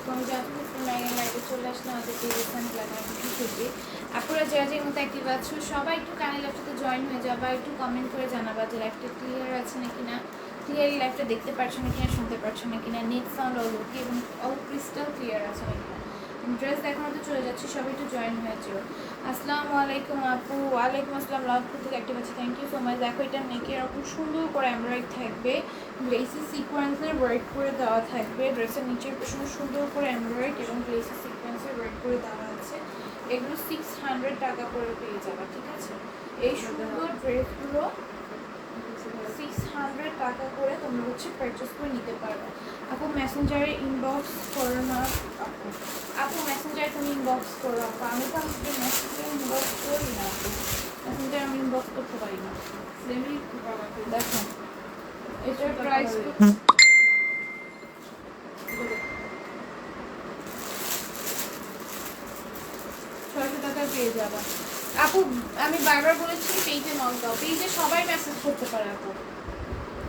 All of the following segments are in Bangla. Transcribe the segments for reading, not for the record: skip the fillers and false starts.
আলাইকুম। যতক্ষণ ম্যাগের লাইভে চলে আসলাম আমাদের রিসেন্ট লাইভ থেকে আপনারা যারা যে মতো অ্যাক্টিভ আছো সবাই একটু কানের লাইভটাতে জয়েন হয়ে যাবা, একটু কমেন্ট করে জানাবা যে লাইভটা ক্লিয়ার আছে নাকি না, ক্লিয়ারলি লাইভটা দেখতে পাচ্ছ নাকি না, শুনতে পাচ্ছ নাকি না, নেট সাউন্ড অল ওকে এবং অল ক্রিস্টাল ক্লিয়ার আছে নাকি না। ড্রেস দেখানোতে চলে যাচ্ছি, সবাই একটু জয়েন হয়েছিল। আসসালামু আলাইকুম আপু। ওয়ালাইকুম আসসালাম। লাভপুর থেকে অ্যাক্টিভ আছে, থ্যাংক ইউ সো মাচ। দেখো এটা নেকে এরকম সুন্দর করে এমব্রয়েড থাকবে, গ্লেসি সিকোয়েন্সের ওয়ার্ক করে দেওয়া থাকবে। ড্রেসের নিচের পেছনে সুন্দর করে এমব্রয়েড এবং গ্লেসি সিকোয়েন্সের ওয়ার্ক করে দেওয়া আছে। এগুলো 600 টাকা করে পেয়ে যাবে, ঠিক আছে। এই সুন্দর ড্রেসগুলো 600 টাকা করে তোমরা হচ্ছে পারচেস করে নিতে পারবে। আপু মেসেঞ্জারে ইনবক্স করো না আপু। আপু মেসেঞ্জারে তুমি ইনবক্স করো আপু। আমি তো আমাদের মেসেঞ্জারে ইনবক্স করি না আপু, মেসেঞ্জারে আমি ইনবক্স করতে পারি না। দেখো এটার প্রাইস 600 টাকা পেয়ে যাবা আপু। আমি বারবার বলেছি পেজে নক দাও, পেজে সবাই মেসেজ করতে পারে আপু,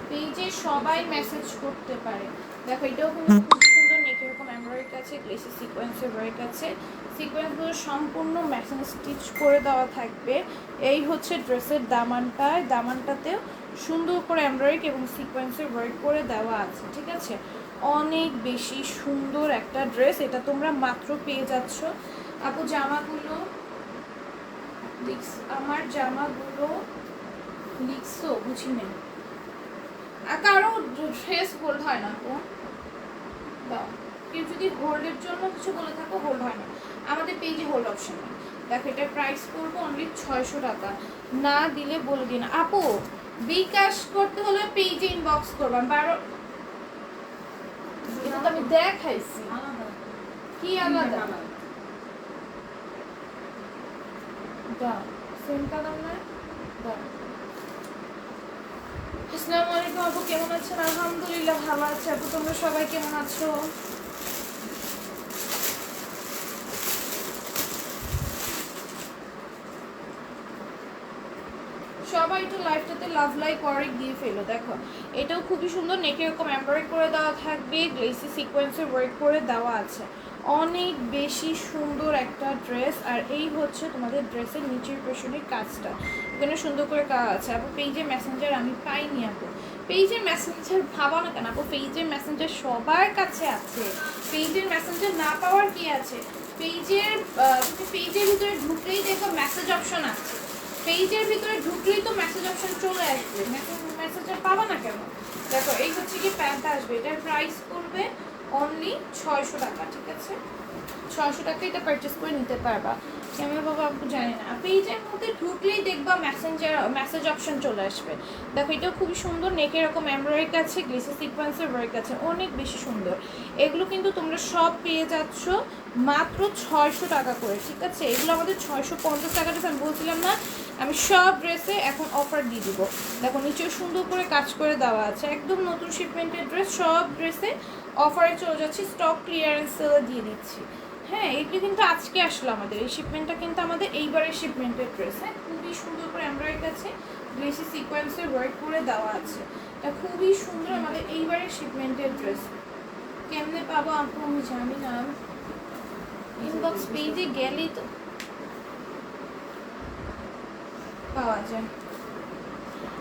পেজে সবাই মেসেজ করতে পারে। দেখো এটাও কিন্তু খুব সুন্দর নেক এরকম এমব্রয়েডারি আছে, গ্লেসি সিকোয়েন্সের ওয়ার্ক আছে। সিকোয়েন্সগুলো সম্পূর্ণ মেশিন স্টিচ করে দেওয়া থাকবে। এই হচ্ছে ড্রেসের দামানটা, দামানটাতেও সুন্দর করে এমব্রয়েডারি এবং সিকোয়েন্সের ওয়ার্ক করে দেওয়া আছে, ঠিক আছে। অনেক বেশি সুন্দর একটা ড্রেস, এটা তোমরা মাত্র পেয়ে যাচ্ছ আপু। জামাগুলো আমার জামাগুলো লিখছো বুঝি নেই, কারো ড্রেস হোল্ড হয় না আপু। কেউ যদি হোল্ডের জন্য কিছু বলে থাকো, হোল্ড হয় না, আমাদের পেজে হোল্ড অপশন নেই। দেখো এটার প্রাইস করবো অনলি 600 টাকা। না দিলে বলে দিন আপু, বিকাশ করতে হলে পেজে ইনবক্স করবো। 12 এটা তো আমি দেখাইছি কি আলাদা দাও, সেম কালার না দাও। আসসালামু আলাইকুম আপু, কেমন আছেন? আলহামদুলিল্লাহ ভালো আছে আপু, তোমরা সবাই কেমন আছো? সবাই একটু লাইভটাতে লাভ লাইক ওয়ার্ক দিয়ে ফেলো। দেখো এটাও খুবই সুন্দর, নেকে এরকম এমব্রয়েডারি করে দেওয়া থাকবে, গ্লেসি সিকোয়েন্সের ওয়ার্ক করে দেওয়া আছে। অনেক বেশি সুন্দর একটা ড্রেস। আর এই হচ্ছে তোমাদের ড্রেসের নিচের পেছনের কাজটা, এখানে সুন্দর করে কাজ আছে। আপু পেজে মেসেঞ্জার আমি পাইনি আপু, পেজের মেসেঞ্জার ভাবা না কেন আপু, পেজের মেসেঞ্জার সবার কাছে আছে। পেজের মেসেঞ্জার না পাওয়ার কি আছে? পেজের তুমি পেজের ভিতরে ঢুকলেই দেখো মেসেজ অপশন আছে, পেজের ভিতরে ঢুকলেই তো মেসেজ অপশন চলে আসবে, মেসেজটা পাবা না কেন? দেখো এই হচ্ছে কি প্যান্টটা আসবে, এটার প্রাইস করবে অনলি 600 টাকা, ঠিক আছে। 600 টাকা এটা পারচেস করে নিতে পারবা। কেমন বাবা আপু জানি না, পেজের মধ্যে ঢুকলেই দেখবা মেসেজ অপশন চলে আসবে। দেখো এটাও খুবই সুন্দর, নেকে এরকম এমব্রয়েডারি আছে, গ্লেসি সিকোয়েন্সের ওয়ার্ক আছে, অনেক বেশি সুন্দর। এগুলো কিন্তু তোমরা সব পেয়ে যাচ্ছ মাত্র 600 টাকা করে, ঠিক আছে। এগুলো আমাদের 650 টাকাটা আমি বলছিলাম না, আমি সব ড্রেসে এখন অফার দিয়ে দিব। দেখো নিচেও সুন্দর করে কাজ করে দেওয়া আছে, একদম নতুন শিপমেন্টের ড্রেস, সব ড্রেসে অফারে চলে যাচ্ছি, স্টক ক্লিয়ারেন্স সেলে দিয়ে দিচ্ছি। হ্যাঁ এগুলি কিন্তু আজকে আসলো আমাদের, এই শিপমেন্টটা কিন্তু আমাদের এইবারের শিপমেন্টের ড্রেস। হ্যাঁ খুবই সুন্দর করে এমব্রয়েডারি আছে, গ্লেসি সিকোয়েন্সের ওয়ার্ক করে দেওয়া আছে, এটা খুবই সুন্দর আমাদের এইবারের শিপমেন্টের ড্রেস। কেমনে পাবো আপু আমি জানি না, ইনবক্স পেজে গেলেই তো পাওয়া যায়।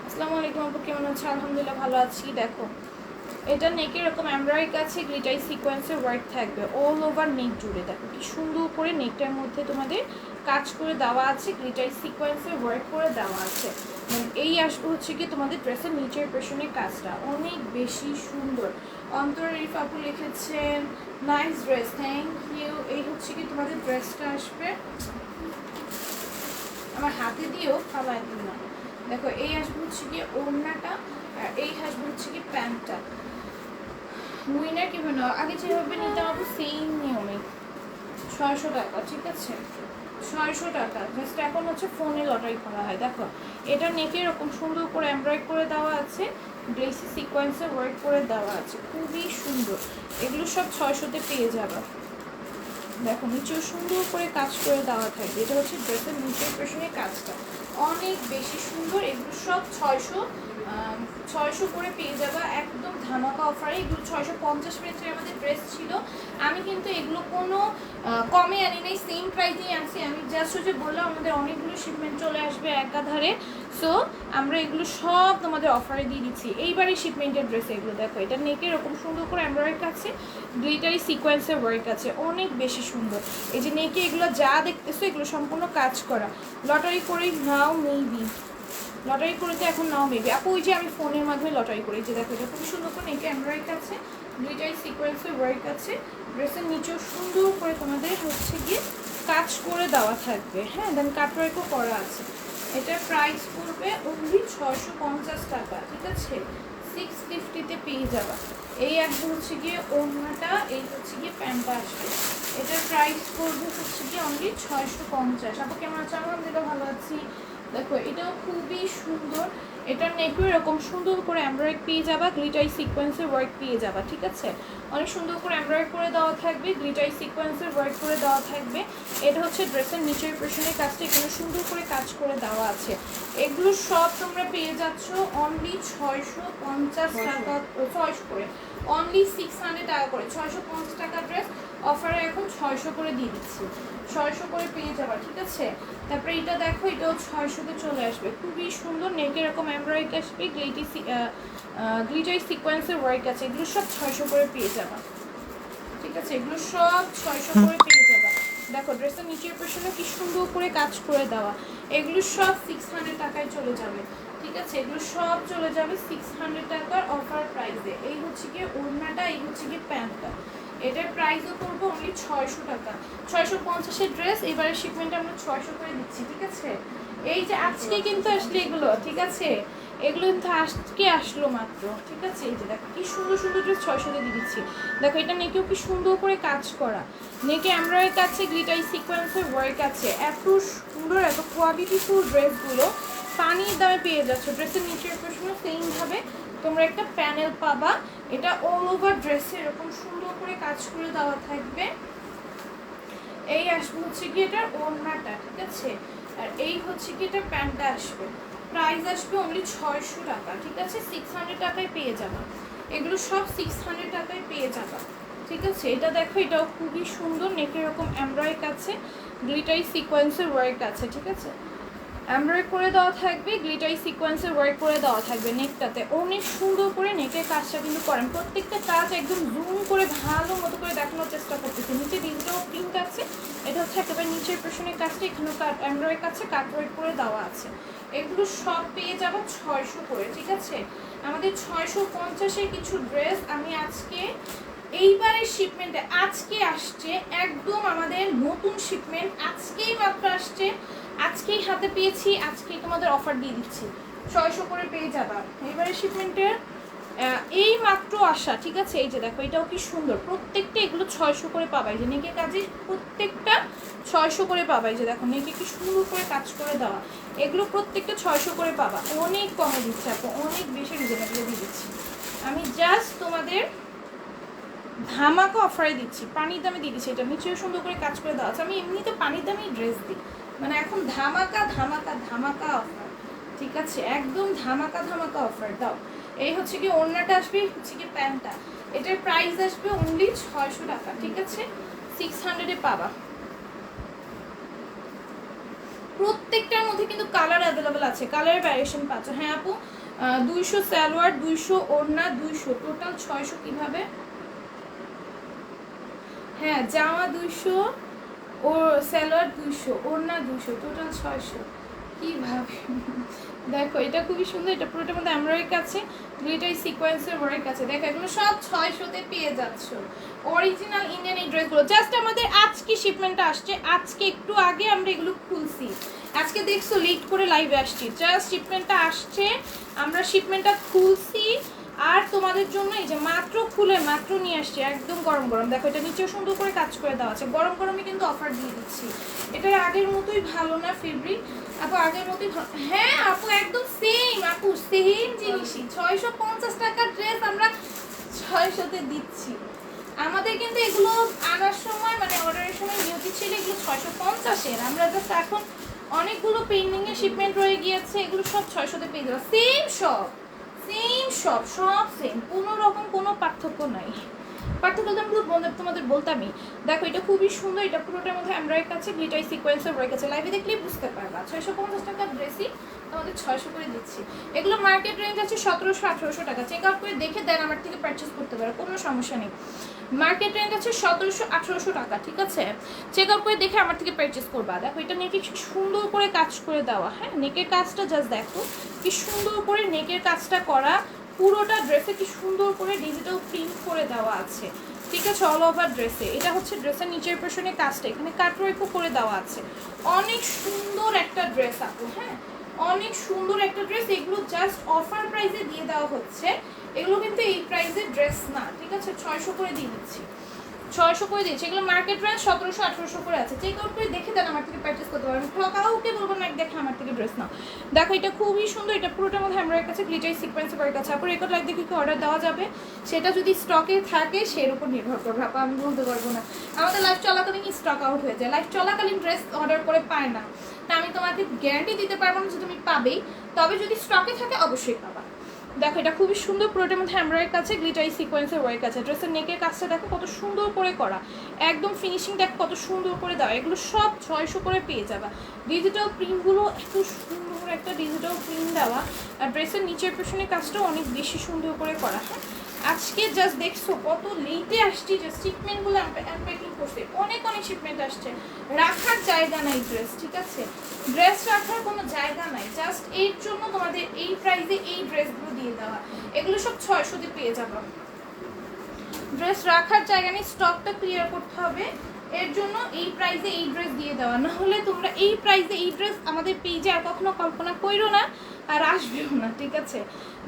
আসসালামু আলাইকুম আপু, কেমন আছে? আলহামদুলিল্লাহ ভালো আছি। দেখো এটা নেকে এরকম এমব্রয়েডারি আছে, গ্লিটারি সিকোয়েন্সের ওয়ার্ক থাকবে অল ওভার নেক জুড়ে। দেখো কি সুন্দর করে নেকটার মধ্যে তোমাদের কাজ করে দেওয়া আছে, গ্লিটারি সিকোয়েন্সের ওয়ার্ক করে দেওয়া আছে। এই আসবে হচ্ছে কি তোমাদের ড্রেসের নিচের পেছনের কাজটা অনেক বেশি সুন্দর। অন্তর রিফ আপু লিখেছেন নাইস ড্রেস, থ্যাংক ইউ। এই হচ্ছে কি তোমাদের ড্রেসটা আসবে, আমার হাতে দিয়েও খাওয়াই দিল না। দেখো এই আসবে হচ্ছে কি ওড়নাটা, আর এই আসবে হচ্ছে কি প্যান্টটা। উইনার কীভাবে নেওয়া, আগে যেভাবে নিতে হবে সেম নিয়মে 600 টাকা, ঠিক আছে। 600 টাকা জাস্ট এখন হচ্ছে ফোনে লটারি করা হয়। দেখো এটা নেকে এরকম সুন্দর করে এমব্রয়েড করে দেওয়া আছে, গ্লেসি সিকোয়েন্সে ওয়ার্ক করে দেওয়া আছে, খুবই সুন্দর। এগুলো সব 600-তে পেয়ে যাবে। দেখো নিচেও সুন্দর করে কাজ করে দেওয়া থাকবে, এটা হচ্ছে ড্রেসের নিচের পেছনের কাজটা অনেক বেশি সুন্দর। এগুলো সব 600 করে পেয়ে যাবা একদম ধামাকা অফারে। এগুলো 650 রেঞ্জের আমাদের ড্রেস ছিল। আমি কিন্তু এগুলো কোনো কমে আনি নাই, সেম প্রাইসেই আনছি। আমি জাস্ট যে বললাম আমাদের অনেকগুলো শিপমেন্ট চলে আসবে একাধারে, সো আমরা এগুলো সব তোমাদের অফারে দিয়ে দিচ্ছি। এইবারে শিপমেন্টের ড্রেস এগুলো দেখো, এটা নেকে এরকম সুন্দর করে এমব্রয়ডারি আছে, গ্লিটারি সিকোয়েন্সের ওয়ার্ক আছে, অনেক বেশি সুন্দর। এই যে নেকে এগুলো যা দেখতেছো এগুলো সম্পূর্ণ কাজ করা। লটারি করে নাও মেবি, লটারি করে তো এখন নাও মেবি আপু। ওই যে আমি ফোনের মাধ্যমে লটারি করি, যে দেখো এটা খুব সুন্দর করে নেকে এমব্রয়ডারি আছে, গ্লিটারি সিকোয়েন্সের ওয়ার্ক আছে। ড্রেসের নিচেও সুন্দর করে তোমাদের হচ্ছে গিয়ে কাজ করে দেওয়া থাকবে, হ্যাঁ, দেন কাটওয়ার্কও করা আছে। এটার প্রাইস পড়বে অনলি 650 টাকা, ঠিক আছে, 650-তে পেয়ে যাবা। এই একদম হচ্ছে গিয়ে ওড়নাটা, এই হচ্ছে গিয়ে প্যান্টটা আসবে। এটার প্রাইস পড়বে হচ্ছে গিয়ে অনলি 650। আপু কেমন আছে? আলহামদুলিল্লাহ ভালো আছি। দেখো এটাও খুবই সুন্দর। এটার নেকও এরকম সুন্দর করে এমব্রয়ডারি পেয়ে যাবা, গ্লিটারি সিকোয়েন্সের ওয়ার্ক পেয়ে যাবা, ঠিক আছে, অনেক সুন্দর করে এমব্রয়ডারি করে দেওয়া থাকবে, গ্লিটারি সিকোয়েন্সের ওয়ার্ক করে দেওয়া থাকবে। এটা হচ্ছে ড্রেসের নিচের পেছনের কাজটা এখানে সুন্দর করে কাজ করে দেওয়া আছে। এগুলো সব তোমরা পেয়ে যাচ্ছ অনলি 650 টাকা, 600 করে, অনলি 600 টাকা করে। 650 টাকা ড্রেস অফারে এখন 600 করে দিয়ে দিচ্ছি, 600 করে পেয়ে যাবা, ঠিক আছে। তারপরে এটা দেখো, এটাও 600-তে চলে আসবে, খুবই সুন্দর। নেক এরকম এমব্রয়ডারি আসবে, গ্লিটারি সিকোয়েন্সের ওয়ার্ক আছে, এগুলো সব 600 করে পেয়ে যাবা, ঠিক আছে, এগুলো সব 600 করে পেয়ে যাবা। দেখো ড্রেসের নিচের পেছনে কি সুন্দর করে কাজ করে দেওয়া, এগুলো সব 600 টাকায় চলে যাবে, ঠিক আছে, এগুলো সব চলে যাবে 600 টাকার অফার প্রাইসে। এই হচ্ছে গিয়ে ওড়নাটা, এই হচ্ছে গিয়ে প্যান্টটা। এটার প্রাইসও করবো অনলি 600 টাকা। 650-এর ড্রেস এবারে শিপমেন্ট আমরা 600 করে দিচ্ছি, ঠিক আছে। এই যে আজকে কিন্তু আসলে এগুলো, ঠিক আছে, এগুলো কিন্তু আজকে আসলো মাত্র, ঠিক আছে। এই যে দেখো কি সুন্দর সুন্দর ড্রেস 600-তে দিয়ে দিচ্ছি। দেখো এটা নেকেও কি সুন্দর করে কাজ করা, নেকে এমব্রয়ডারি আছে, গ্লিটারি সিকোয়েন্সের ওয়ার্ক আছে, এত সুন্দর এত কোয়ালিটিফুল ড্রেসগুলো পানির দামে পেয়ে যাচ্ছ। ড্রেসের নিচের প্রশ্ন সেমভাবে তোমরা একটা প্যানেল পাবা, এটা অল ওভার ড্রেসে এরকম সুন্দর করে কাজ করে দেওয়া থাকবে। এই আসবে হচ্ছে কি এটার ওড়নাটা, ঠিক আছে, আর এই হচ্ছে কি এটা প্যান্টটা আসবে। প্রাইস আসবে অনলি 600 টাকা, ঠিক আছে, 600 টাকায় পেয়ে যাবা। এগুলো সব 600 টাকায় পেয়ে যাবা, ঠিক আছে। এটা দেখো এটাও খুবই সুন্দর, নেকে এরকম এমব্রয়ডারি আছে, গ্লিটারি সিকোয়েন্সের ওয়ার্ক আছে, ঠিক আছে, এমব্রয়ডারি করে দেওয়া থাকবে, গ্লিটারি সিকোয়েন্সের ওয়ার্ক করে দেওয়া থাকবে নেকটাতে। অনেক সুন্দর করে নেকের কাজটা কিন্তু করেন, প্রত্যেকটা কাজ একদম জুম করে ভালো মতো করে দেখানোর চেষ্টা করতেছে। নিচে ডিজিটাল প্রিন্ট আছে, এটা হচ্ছে একেবারে নিচের পেছনের কাজটা, এখানেও এমব্রয়ডারি কাছে কাটওয়ার্ক করে দেওয়া আছে। এগুলো সব পেয়ে যাবো 600 করে, ঠিক আছে। আমাদের 650-এর কিছু ড্রেস আমি আজকে এইবারের শিপমেন্টে আজকে আসছে, একদম আমাদের নতুন শিপমেন্ট, আজকেই মাত্র আসছে, আজকেই হাতে পেয়েছি, আজকেই তোমাদের অফার দিয়ে দিচ্ছি, 600 করে পেয়ে যাবা এইবারের শিপমেন্টের, এই মাত্র আসা, ঠিক আছে। এই যে দেখো এটাও কি সুন্দর, প্রত্যেকটা এগুলো 600 করে পাবা। এই যে নেকে কাজে প্রত্যেকটা 600 করে পাবা। এই যে দেখো নেকে কি সুন্দর করে কাজ করে দেওয়া, এগুলো প্রত্যেকটা 600 করে পাবা। অনেক কমে দিচ্ছে আপু, অনেক বেশি রিজনেবলে দিয়ে দিচ্ছি। আমি জাস্ট তোমাদের ধামাকা অফারে দিচ্ছি, পানির দামে দিয়ে দিচ্ছি। এটা নিচেও সুন্দর করে কাজ করে দেওয়া আছে। আমি এমনিতে পানির দামেই ড্রেস দিই, মানে এখন ধামাকা ধামাকা ধামাকা অফার, ঠিক আছে, একদম ধামাকা ধামাকা অফার দাও। এই হচ্ছে কি ওড়নাটা আসবে, হচ্ছে কি প্যান্টটা, এটার প্রাইস আসবে অনলি 600 টাকা, ঠিক আছে, 600-এ পাবা। প্রত্যেকটার মধ্যে কিন্তু কালার অ্যাভেলেবেল আছে, কালারের ভ্যারিয়েশন পাচ্ছ। হ্যাঁ আপু, 200 সালোয়ার, 200 ওড়না, 200 টোটাল 600 কিভাবে? হ্যাঁ জামা 200, ও সালোয়ার 200, ওড়না 200, টোটাল 600 কিভাবে? দেখো এটা খুবই সুন্দর, এটা পুরোটার মধ্যে এমব্রয়ডারি আছে, গ্লিটারি সিকোয়েন্সের ওয়ার্ক আছে। দেখো এগুলো সব 600-তে পেয়ে যাচ্ছ, অরিজিনাল ইন্ডিয়ান এই ড্রেসগুলো। জাস্ট আমাদের আজকে শিপমেন্টটা আসছে, আজকে একটু আগে আমরা এগুলো খুলছি, আজকে দেখছো লেট করে লাইভে আসছি, জাস্ট শিপমেন্টটা আসছে, আমরা শিপমেন্টটা খুলছি, আর তোমাদের জন্য এই যে মাত্র খুলে মাত্র নিয়ে আসছি, একদম গরম গরম। দেখো এটা নিচেও সুন্দর করে কাজ করে দেওয়া আছে, গরম গরমই কিন্তু অফার দিয়ে দিচ্ছি। এটা আগের মতোই ভালো না ফেব্রিক আপু? আগের মতোই ভালো, হ্যাঁ আপু একদম সেম আপু, সেম জিনিসই। 650 টাকার ড্রেস আমরা 600-তে দিচ্ছি। আমাদের কিন্তু এগুলো আনার সময় মানে অর্ডারের সময় নিয়তি ছিল এগুলো 650-এর, আমরা জাস্ট এখন অনেকগুলো পেন্ডিং এ শিপমেন্ট রয়ে গিয়েছে, এগুলো সব 600-তে পেয়ে যাবে। সেম সব সব সেম, কোনো রকম কোনো পার্থক্য নাই। পার্থক্য তো আমি তোমাদের বলতামই। দেখো এটা খুবই সুন্দর, এটা পুরোটার মধ্যে এমব্রয়ডারি আছে, গ্লিটার সিকোয়েন্সের ওয়ার্ক আছে। লাইভে দেখলেই বুঝতে পারবা। 650 টাকার ড্রেসই আমাদের 600 করে দিচ্ছি। এগুলো মার্কেট রেঞ্জ আছে 1700-1800 টাকা। চেক আউট করে দেখে দেন আমার থেকে পারচেস করতে পারো, কোনো সমস্যা নেই। মার্কেট রেঞ্জ আছে 1700-1800 টাকা, ঠিক আছে? চেক আউট করে দেখে আমার থেকে পারচেস করবা। দেখো এটা নেকে সুন্দর করে কাজ করে দেওয়া, হ্যাঁ নেকের কাজটা জাস্ট দেখো কি সুন্দর করে নেকের কাজটা করা। পুরোটা ড্রেসে কি সুন্দর করে ডিজিটাল প্রিন্ট করে দেওয়া আছে, ঠিক আছে? অল ওভার ড্রেসে এটা হচ্ছে ড্রেসের নিচের পোর্শনে কাজটা, এখানে কাটওয়ার্কও করে দেওয়া আছে। অনেক সুন্দর একটা ড্রেস আপু, হ্যাঁ অনেক সুন্দর একটা ড্রেস। এগুলো জাস্ট অফার প্রাইসে দিয়ে দেওয়া হচ্ছে, এগুলো কিন্তু এই প্রাইসের ড্রেস না, ঠিক আছে? 600 করে দিয়ে দিচ্ছি, 600 করে দিচ্ছি। এগুলো মার্কেট রেঞ্জ 1700-1800 করে আছে। চেক আউট করে দেখে দেন আমার থেকে পারচেস করতে পারবেন। কাউকে বলবো না দেখে আমার থেকে ড্রেস না। দেখো এটা খুবই সুন্দর, এটা পুরোটার মধ্যে আমার কাছে গ্লিটার সিকোয়েন্স করার কাছে। আপনার রেকর্ড লাইক দেখে কি অর্ডার দেওয়া যাবে, সেটা যদি স্টকে থাকে সের উপর নির্ভর করবে আপা, আমি বলতে পারবো না। আমাদের লাইফ চলাকালীন স্টক আউট হয়ে যায়, লাইফ চলাকালীন ড্রেস অর্ডার করে পায় না, তা আমি তোমাকে গ্যারান্টি দিতে পারবো না যে তুমি পাবেই, তবে যদি স্টকে থাকে অবশ্যই পাবা। দেখো এটা খুবই সুন্দর, পুরোটার মধ্যে এমব্রয়ডারি কাছে, গ্লিটারি সিকোয়েন্সের ওয়ার্ক আছে। ড্রেসের নেকের কাজটা দেখো কত সুন্দর করে করা, একদম ফিনিশিং দেখো কত সুন্দর করে দেওয়া। এগুলো সব 600 করে পেয়ে যাবা। ডিজিটাল প্রিন্টগুলো এত সুন্দর একটা ডিজিটাল প্রিন্ট দেওয়া, আর ড্রেসের নিচের পেছনের কাজটাও অনেক বেশি সুন্দর করে করা। হ্যাঁ আজকে জাস্ট দেখছো কত লেটে আসছি, যে শিপমেন্টগুলো আনপ্যাকিং করছে, অনেক শিপমেন্ট আসছে, রাখার জায়গা নাই ড্রেস, ঠিক আছে? ড্রেস রাখার কোনো জায়গা নাই, জাস্ট এর জন্য তোমাদের এই প্রাইসে এই ড্রেসগুলো দিয়ে দেওয়া। এগুলো সব 600-তে পেয়ে যাবো। ড্রেস রাখার জায়গা নেই, স্টকটা ক্লিয়ার করতে হবে, এর জন্য এই প্রাইসে এই ড্রেস দিয়ে দেওয়া। না হলে তোমরা এই প্রাইসে এই ড্রেস আমাদের পেজে আর কখনো কল্পনা করো না, আর আসবেও না, ঠিক আছে?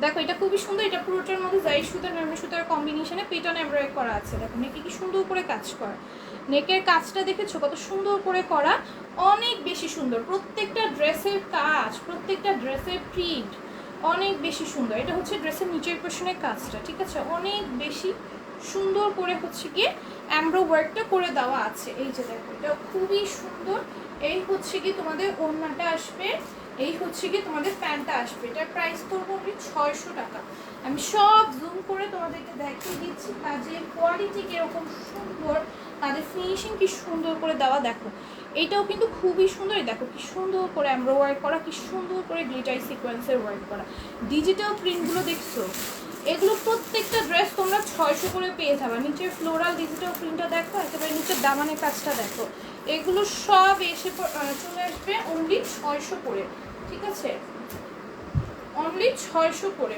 দেখো এটা খুবই সুন্দর, এটা পুরোটার মধ্যে জাই সুতার মেরুন সুতার কম্বিনেশনে পেটার্ন এমব্রয়ডারি করা আছে। দেখো নেকে কি সুন্দর করে কাজ করা, নেকের কাজটা দেখেছো কত সুন্দর করে করা, অনেক বেশি সুন্দর। প্রত্যেকটা ড্রেসের কাজ, প্রত্যেকটা ড্রেসের প্রিন্ট অনেক বেশি সুন্দর। এটা হচ্ছে ড্রেসের নিচের পোর্শনের কাজটা, ঠিক আছে? অনেক বেশি সুন্দর করে হচ্ছে গিয়ে এমব্রো ওয়ার্কটা করে দেওয়া আছে। এই যে দেখো এটা খুবই সুন্দর। এই হচ্ছে কি তোমাদের ওড়নাটা আসবে, এই হচ্ছে কি তোমাদের প্যান্টটা আসবে। এটার প্রাইস করবো আমি 600 টাকা। আমি সব জুম করে তোমাদেরকে দেখিয়ে দিচ্ছি কাজের কোয়ালিটি কিরকম সুন্দর, কাজের ফিনিশিং কি সুন্দর করে দেওয়া। দেখো এইটাও কিন্তু খুবই সুন্দর, দেখো কি সুন্দর করে এমব্রো ওয়ার্ক করা, কি সুন্দর করে গ্লিটার সিকোয়েন্সের ওয়ার্ক করা। ডিজিটাল প্রিন্টগুলো দেখছো, এগুলো প্রত্যেকটা ড্রেস তোমরা 600 করে পেয়ে যাবে। নিচের ফ্লোরাল ডিজিটাল প্রিন্টটা দেখো, একেবারে নিচের দামানের কাজটা দেখো, এগুলো সব এসে চলে আসবে অনলি 600 করে, ঠিক আছে? অনলি 600 করে।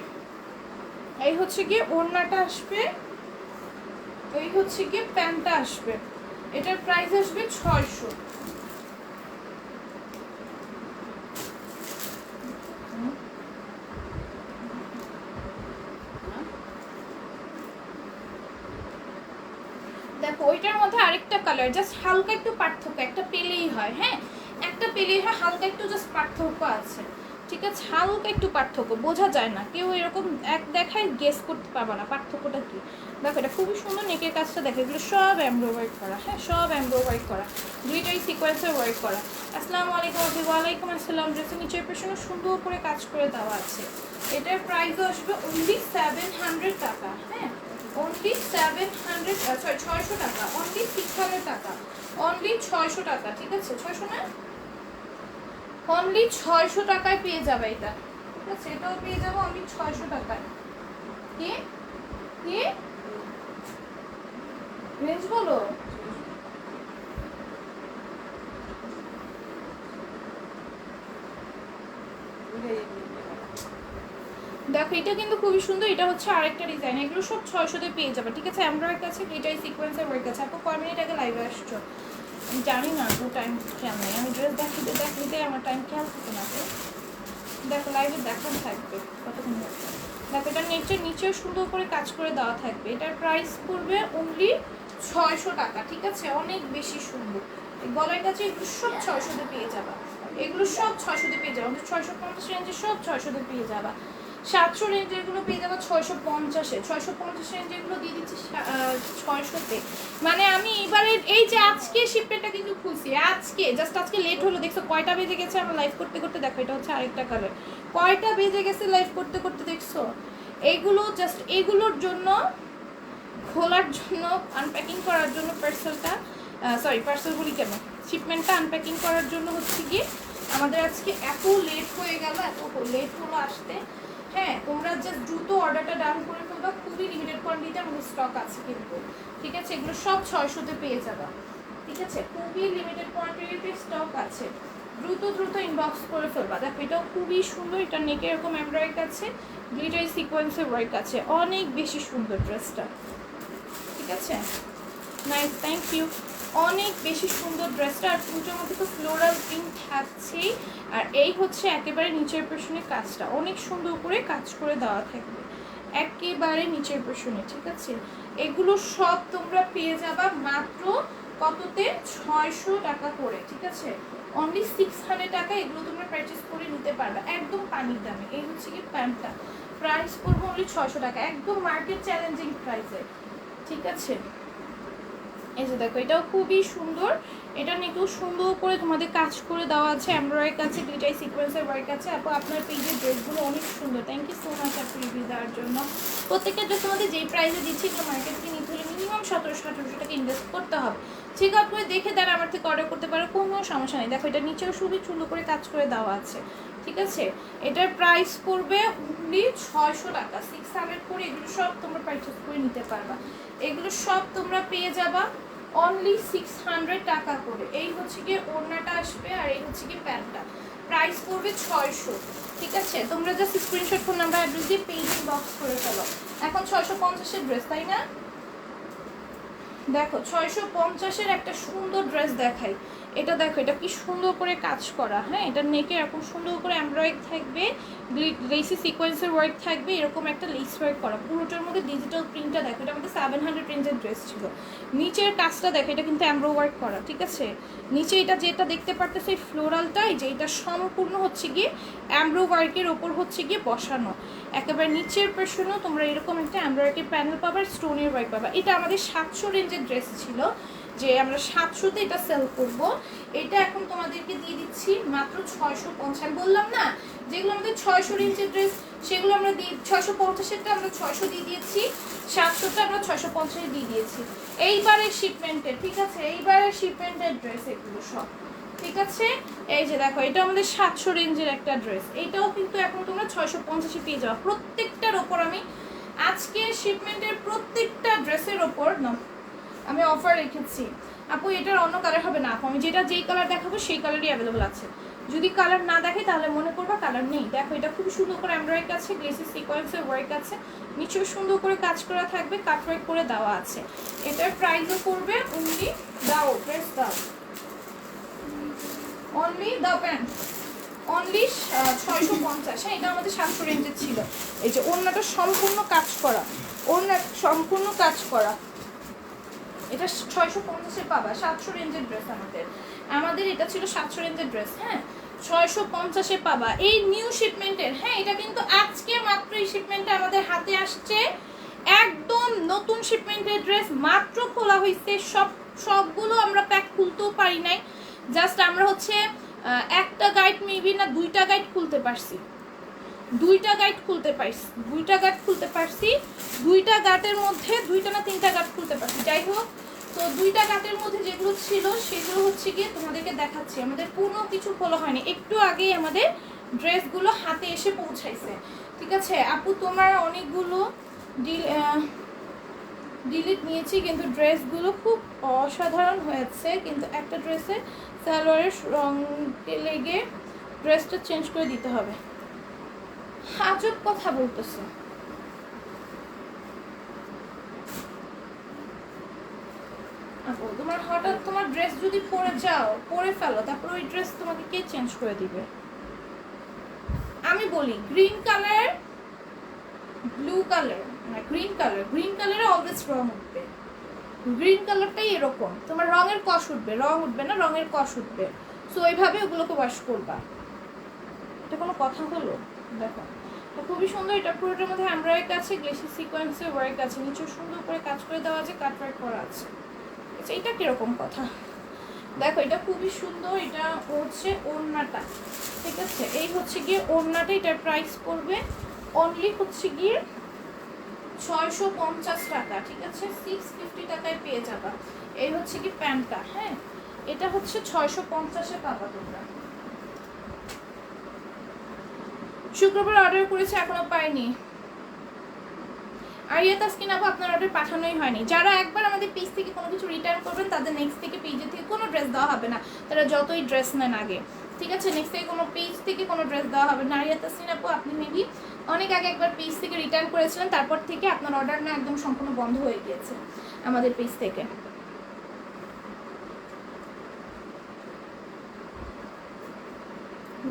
এই হচ্ছে গিয়ে ওড়নাটা আসবে, এই হচ্ছে গিয়ে প্যান্টটা আসবে, এটার প্রাইস আসবে 600। দেখো ওইটার মধ্যে আরেকটা কালার, জাস্ট হালকা একটু পার্থক্য, একটা পেলেই হয়, হ্যাঁ একটা পেলেই হয়, হালকা একটু জাস্ট পার্থক্য আছে, ঠিক আছে? হালকা একটু পার্থক্য, বোঝা যায় না, কেউ এরকম এক দেখায় গেস করতে পারবে না পার্থক্যটা কি। দেখো এটা খুবই সুন্দর, নেকের কাজটা দেখো, এগুলো সব এমব্রয়ডারি করা, হ্যাঁ সব এমব্রয়ডারি করা, গ্লিটারি সিকোয়েন্সের ওয়ার্ক করা। আসসালামু আলাইকুম আপনি। ওয়ালাইকুম আসসালাম। ড্রেসের নিচের পেছনে সুন্দর করে কাজ করে দেওয়া আছে। এটার প্রাইসও আসবে অনলি 700 টাকা, হ্যাঁ অনলি 700, সরি 600 টাকা, অনলি 600 টাকা, অনলি 600 টাকা, ঠিক আছে? 600 না, অনলি 600 টাকায় পেয়ে যাবে এটা, ঠিক আছে? এটাও পেয়ে যাবো অনলি 600 টাকায়। কি কি রেঞ্জ বলো? দেখো এটা কিন্তু খুবই সুন্দর, এটা হচ্ছে আরেকটা ডিজাইন। এগুলো সব 600-তে পেয়ে যাবে, ঠিক আছে? এমব্রয়ডারি কাছে গ্লিটারি সিকোয়েন্সের ওয়ার্ক আছে। আপু কয় মিনিট আগে লাইভে আসছো? আমি জানি না তো, টাইম খেয়াল নেই, আমি ড্রেস দেখিতে আমার টাইম খেয়াল থাকে না তো। দেখো লাইভে দেখানো থাকবে কতক্ষণ হচ্ছে। দেখো এটা নিচেও সুন্দর করে কাজ করে দেওয়া থাকবে। এটার প্রাইস পড়বে অনলি 600 টাকা, ঠিক আছে? অনেক বেশি সুন্দর। গলার কাছে এগুলো সব 600-তে পেয়ে যাবা, এগুলো সব 600-তে পেয়ে যাবা, 650 রেঞ্জে সব 600-তে পেয়ে যাবা। 700 রেঞ্জের গুলো পেয়ে যাবো 650-এ, 650 রেঞ্জের গুলো দিয়ে দিচ্ছি 600-তে। মানে আমি এবারে এই যে আজকে শিপমেন্টটা কিন্তু খুলছি, আজকে জাস্ট আজকে লেট হলো, দেখছো কয়টা বেজে গেছে আমরা লাইভ করতে করতে, দেখো এটা হচ্ছে আরেকটা কালার, কয়টা বেজে গেছে লাইভ করতে করতে দেখছো। এইগুলো জাস্ট এগুলোর জন্য, খোলার জন্য, আনপ্যাকিং করার জন্য পার্সেলটা, পার্সেল বলি কেন, শিপমেন্টটা আনপ্যাকিং করার জন্য হচ্ছে কি আমাদের আজকে এত লেট হয়ে গেল, এত লেট হলো আসতে। হ্যাঁ, তোমরা জাস্ট দ্রুত অর্ডারটা ডান করে ফেলবা, খুবই লিমিটেড কোয়ান্টিটিতে আমাদের স্টক আছে কিন্তু, ঠিক আছে। এগুলো সব 600-তে পেয়ে যাবা, ঠিক আছে, খুবই লিমিটেড কোয়ান্টিটিতে স্টক আছে, দ্রুত দ্রুত ইনবক্স করে ফেলবা। দেখো এটাও খুবই সুন্দর, এটা নেকে এরকম এমব্রয়ডারি আছে, গ্লিটারি সিকোয়েন্সের ওয়ার্ক আছে, অনেক বেশি সুন্দর ড্রেসটা, ঠিক আছে। Nice, thank you. অনেক বেশি সুন্দর ড্রেসটা, আর পুজোর মধ্যে তো ফ্লোরাল প্রিন্ট থাকছেই, আর এই হচ্ছে একেবারে নিচের পেছনে কাজটা অনেক সুন্দর করে কাজ করে দেওয়া থাকবে একেবারে নিচের পেছনে, ঠিক আছে। এগুলো সব তোমরা পেয়ে যাবা মাত্র কততে, 600 টাকা করে, ঠিক আছে। অনলি 600 টাকা এগুলো তোমরা পারচেস করে নিতে পারবে একদম পানির দামে। এই হচ্ছে কি প্যান্টটা, প্রাইস করবো অনলি 600 টাকা, একদম মার্কেট চ্যালেঞ্জিং প্রাইসে, ঠিক আছে। এই যে দেখো এটাও খুবই সুন্দর, এটা নিয়ে খুব সুন্দর করে তোমাদের কাজ করে দেওয়া আছে, এমব্রয়ডারি আছে, গ্লিটারি সিকোয়েন্সের ওয়ার্ক আছে। আপু আপনার পেজের ড্রেসগুলো অনেক সুন্দর, থ্যাংক ইউ সো মাচ আপু রিভিউ দেওয়ার জন্য। প্রত্যেকটা ড্রেস তোমাদের যেই প্রাইসে দিচ্ছি এগুলো মার্কেট থেকে নিতে হলে মিনিমাম 1700-1800 টাকা ইনভেস্ট করতে হবে। চেক আউট করে দেখে দেন আমার থেকে অর্ডার করতে পারো, কোনো সমস্যা নেই। দেখো এটা নিচেও খুবই সুন্দর করে কাজ করে দেওয়া আছে, ঠিক আছে। এটার প্রাইস পড়বে অনলি 600 টাকা, 600 করে এগুলো সব তোমরা পারচেস করে নিতে পারবা। এগুলো সব তোমরা পেয়ে যাবা অনলি 600 টাকা করে। এই হচ্ছে গিয়ে ওড়নাটা আসবে, আর এই হচ্ছে গিয়ে প্যান্টটা, প্রাইস পড়বে 600, ঠিক আছে। তোমরা just screenshot, phone number, address দিয়ে পেজ ইনবক্স করে ফেলো। এখন 650-এর ড্রেস, তাই না? দেখো 650-এর একটা সুন্দর ড্রেস দেখাই, এটা দেখো এটা কি সুন্দর করে কাজ করা, হ্যাঁ, এটা নেকে এরকম সুন্দর করে এমব্রয়ডারি থাকবে, লেসি সিকোয়েন্সের ওয়ার্ক থাকবে, এরকম একটা লেস ওয়ার্ক করা, পুরোটার মধ্যে ডিজিটাল প্রিন্টটা দেখো, এটা আমাদের 700 রেঞ্জের ড্রেস ছিল। নিচের কাজটা দেখো, এটা কিন্তু এমব্রো ওয়ার্ক করা, ঠিক আছে। নিচে এটা যেটা দেখতে পারতেছো এই ফ্লোরালটাই, যে এটা সম্পূর্ণ হচ্ছে গিয়ে এমব্রো ওয়ার্কের ওপর হচ্ছে গিয়ে বসানো, একেবারে নিচের পেছনেও তোমরা এরকম একটা এমব্রয়ডারি প্যানেল পাবা, স্টোনের ওয়ার্ক পাবা। এটা আমাদের 700 রেঞ্জের ড্রেস ছিল, যে আমরা 700-তে এটা সেল করব, এটা এখন তোমাদেরকে দিয়ে দিচ্ছি মাত্র 650। বললাম না যেগুলো আমাদের 600 রেঞ্জের ড্রেস সেগুলো আমরা 650-এরটা আমরা 600 দিয়ে দিয়েছি, 700-টা আমরা 650-এ দিয়ে দিয়েছি এইবারের শিপমেন্টের, ঠিক আছে। এইবারের শিপমেন্টের ড্রেস এগুলো সব, ঠিক আছে। এই যে দেখো এটা আমাদের 700 রেঞ্জের একটা ড্রেস, এইটাও কিন্তু এখন তোমরা 650-এ পেয়ে যাও। প্রত্যেকটার ওপর আমি আজকে শিপমেন্টের প্রত্যেকটা ড্রেসের ওপর না আমি অফার রেখেছি। আপু এটার অন্য কালার হবে না আপু, আমি যেই কালার দেখাবো সেই কালারই অ্যাভেলেবল আছে, যদি কালার না দেখে তাহলে মনে করবা কালার নেই। দেখো এটা খুব সুন্দর করে এমব্রয়ডারি আছে, গ্লেসি সিকোয়েন্সের ওয়ার্ক আছে, নিচেও সুন্দর করে কাজ করা থাকবে, কাট ওয়ার্ক করে দেওয়া আছে। এটার প্রাইসও পড়বে অনলি, দাও প্রেস দাও, অনলি দাও প্যান্ট, অনলি 650। হ্যাঁ, এটা আমাদের 700 রেঞ্জের ছিল। এই যে ওড়নাটা সম্পূর্ণ কাজ করা, ওড়না সম্পূর্ণ কাজ করা, এটা 650-এ পাবা। 700 রেঞ্জের ড্রেস আমাদের এটা ছিল 700 রেঞ্জের ড্রেস, হ্যাঁ, 650-এ পাবা এই নিউ শিপমেন্টের। হ্যাঁ, এটা কিন্তু আজকে মাত্র এই শিপমেন্টটা আমাদের হাতে আসছে, একদম নতুন শিপমেন্টের ড্রেস, মাত্র খোলা হয়েছে। সবগুলো আমরা প্যাক খুলতেও পারি নাই, জাস্ট আমরা হচ্ছে একটা গাইড মেবি না দুইটা গাইড খুলতে পারছি, দুইটা গাইড খুলতে পারছি, দুইটা গাটের মধ্যে দুইটা না তিনটা গাট খুলতে পারছি, যাই হোক। তো দুইটা গাটের মধ্যে যেগুলো ছিল সেগুলো হচ্ছে গিয়ে তোমাদেরকে দেখাচ্ছি, আমাদের কোনো কিছু খোলা হয়নি, একটু আগেই আমাদের ড্রেসগুলো হাতে এসে পৌঁছাইছে, ঠিক আছে। আপু তোমার অনেকগুলো ডিলিট নিয়েছি, কিন্তু ড্রেসগুলো খুব অসাধারণ হয়েছে, কিন্তু একটা ড্রেসের সালোয়ারের রং লেগে ড্রেসটা চেঞ্জ করে দিতে হবে। আজব কথা বলতেছে, আপু তোমার হঠাৎ তোমার ড্রেস যদি পরে ফেলো, তারপর ওই ড্রেস তোমাকে কে চেঞ্জ করে দিবে? আমি বলি green colour, blue colour, green কালারে অলওয়েজ রং উঠবে, গ্রিন কালারটাই এরকম, তোমার রঙের কষ উঠবে, রং উঠবে না, রঙের কষ উঠবে। সো এইভাবে ওগুলোকে ওয়াশ করবা, এটা কোনো কথা হলো? দেখো তো খুবই সুন্দর, এটা পুরোটার মধ্যে এমব্রয়ডারি আছে, গ্লেসি সিকোয়েন্সের ওয়ার্ক আছে, নিচে সুন্দর করে কাজ করে দেওয়া আছে, কাট ওয়ার্ক করা আছে। আচ্ছা এটা কিরকম কথা, দেখো এটা খুবই সুন্দর, এটা হচ্ছে ওড়নাটা, ঠিক আছে, এই হচ্ছে গিয়ে ওড়নাটা, এটার প্রাইস পড়বে অনলি হচ্ছে গিয়ে 650 টাকা, ঠিক আছে, 650 টাকায় পেয়ে যাবা। এই হচ্ছে কি প্যান্টটা, হ্যাঁ এটা হচ্ছে 650-এ পাবা তোমরা। শুক্রবার অর্ডার করেছে এখনো পাইনি। আরিয়া তাসকিন আপু আপনার অর্ডার পাঠানোই হয়নি। যারা একবার আমাদের পেজ থেকে কোনো কিছু রিটার্ন করবেন তাদের নেক্সট থেকে পেজে থেকে কোনো ড্রেস দেওয়া হবে না, তারা যতই ড্রেস নেন আগে, ঠিক আছে, নেক্সট থেকে কোনো পেজ থেকে কোনো ড্রেস দেওয়া হবে না। আরিয়া তাসকিন আপু আপনি মেবি অনেক আগে একবার পেজ থেকে রিটার্ন করেছিলেন, তারপর থেকে আপনার অর্ডার না একদম সম্পূর্ণ বন্ধ হয়ে গিয়েছে আমাদের পেজ থেকে।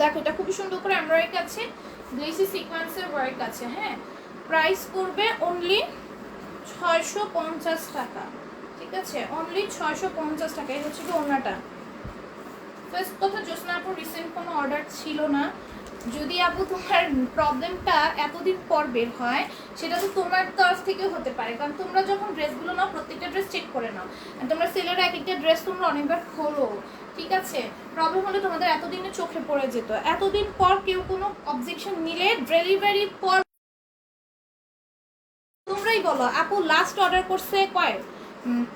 দেখো এটা খুবই সুন্দর করে এমব্রয়ডারি আছে, গ্লেসি সিকোয়েন্সের ওয়ার্ক আছে, হ্যাঁ প্রাইস পড়বে অনলি 650 টাকা, ঠিক আছে, অনলি 650 টাকা। এই হচ্ছে কি ওড়নাটা। ফার্স্ট কথা, জ্যোৎস্না আপুর রিসেন্ট কোনো অর্ডার ছিল না, যদি আপু তোমার প্রবলেমটা এতদিন পর বের হয় সেটা তো তোমার তরফ থেকে হতে পারে, কারণ তোমরা যখন ড্রেসগুলো নাও প্রত্যেকটা ড্রেস চেক করে নাও, তোমরা সেলের এক একটা ড্রেস তোমরা অনেকবার খোলো, ঠিক আছে, প্রবলেম হলে তোমাদের এতদিনে চোখে পড়ে যেত। এতদিন পর কেউ কোনো অবজেকশন নিলে ডেলিভারি পর তোমরাই বলো আপু লাস্ট অর্ডার করছে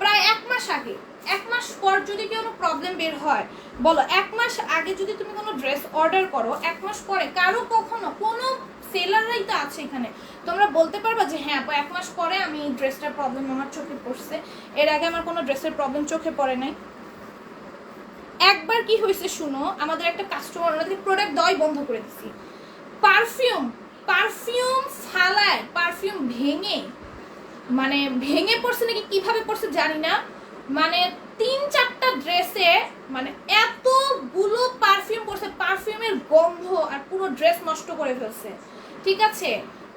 প্রায় 1 মাস আগে, 1 মাস পর যদি কোনো প্রবলেম বের হয় বলো, 1 মাস আগে যদি তুমি কোনো ড্রেস অর্ডার করো 1 মাস পরে কারো কখনো কোনো সেলাররাই তো আছে এখানে, তোমরা বলতে পারবা যে হ্যাঁ আপু 1 মাস পরে আমি ড্রেসটার প্রবলেম আমার চোখে পড়ছে, এর আগে আমার কোনো ড্রেসের প্রবলেম চোখে পড়ে নাই। একবার কি হয়েছে শুনো, আমাদের একটা কাস্টমার ওনাদের প্রোডাক্ট দেওয়াই বন্ধ করে দিছি, পারফিউম ফালায়, পারফিউম মানে ভেঙে পড়ছে নাকি কিভাবে পড়ছে জানি না, মানে 3-4টা ড্রেসে মানে এতগুলো পারফিউম পড়ছে, পারফিউমের গন্ধ আর পুরো ড্রেস নষ্ট করে ফেলছে, ঠিক আছে।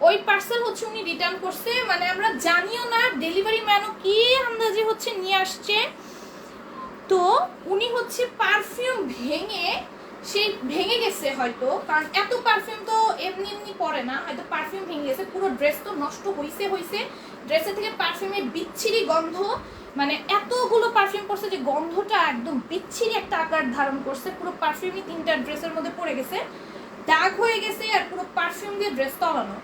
ওই পার্সেল হচ্ছে উনি রিটার্ন করছে, মানে আমরা জানিও না ডেলিভারি ম্যানও কি আন্দাজে হচ্ছে নিয়ে আসছে, তো উনি হচ্ছে পারফিউম ভেঙে গেছে হয়তো, কারণ এত পারফিউম তো এমনি এমনি পড়ে না, হয়তো পারফিউম ভেঙে গেছে, পুরো ড্রেস তো নষ্ট হয়েছে, ড্রেসের থেকে পারফিউমের বিচ্ছিরি গন্ধ, মানে এতগুলো পারফিউম পড়ছে যে গন্ধটা একদম বিচ্ছিরি একটা আকার ধারণ করছে, পুরো পারফিউমই 3টা ড্রেসের মধ্যে পড়ে গেছে, দাগ হয়ে গেছে, আর পুরো পারফিউম দিয়ে ড্রেস তলানো,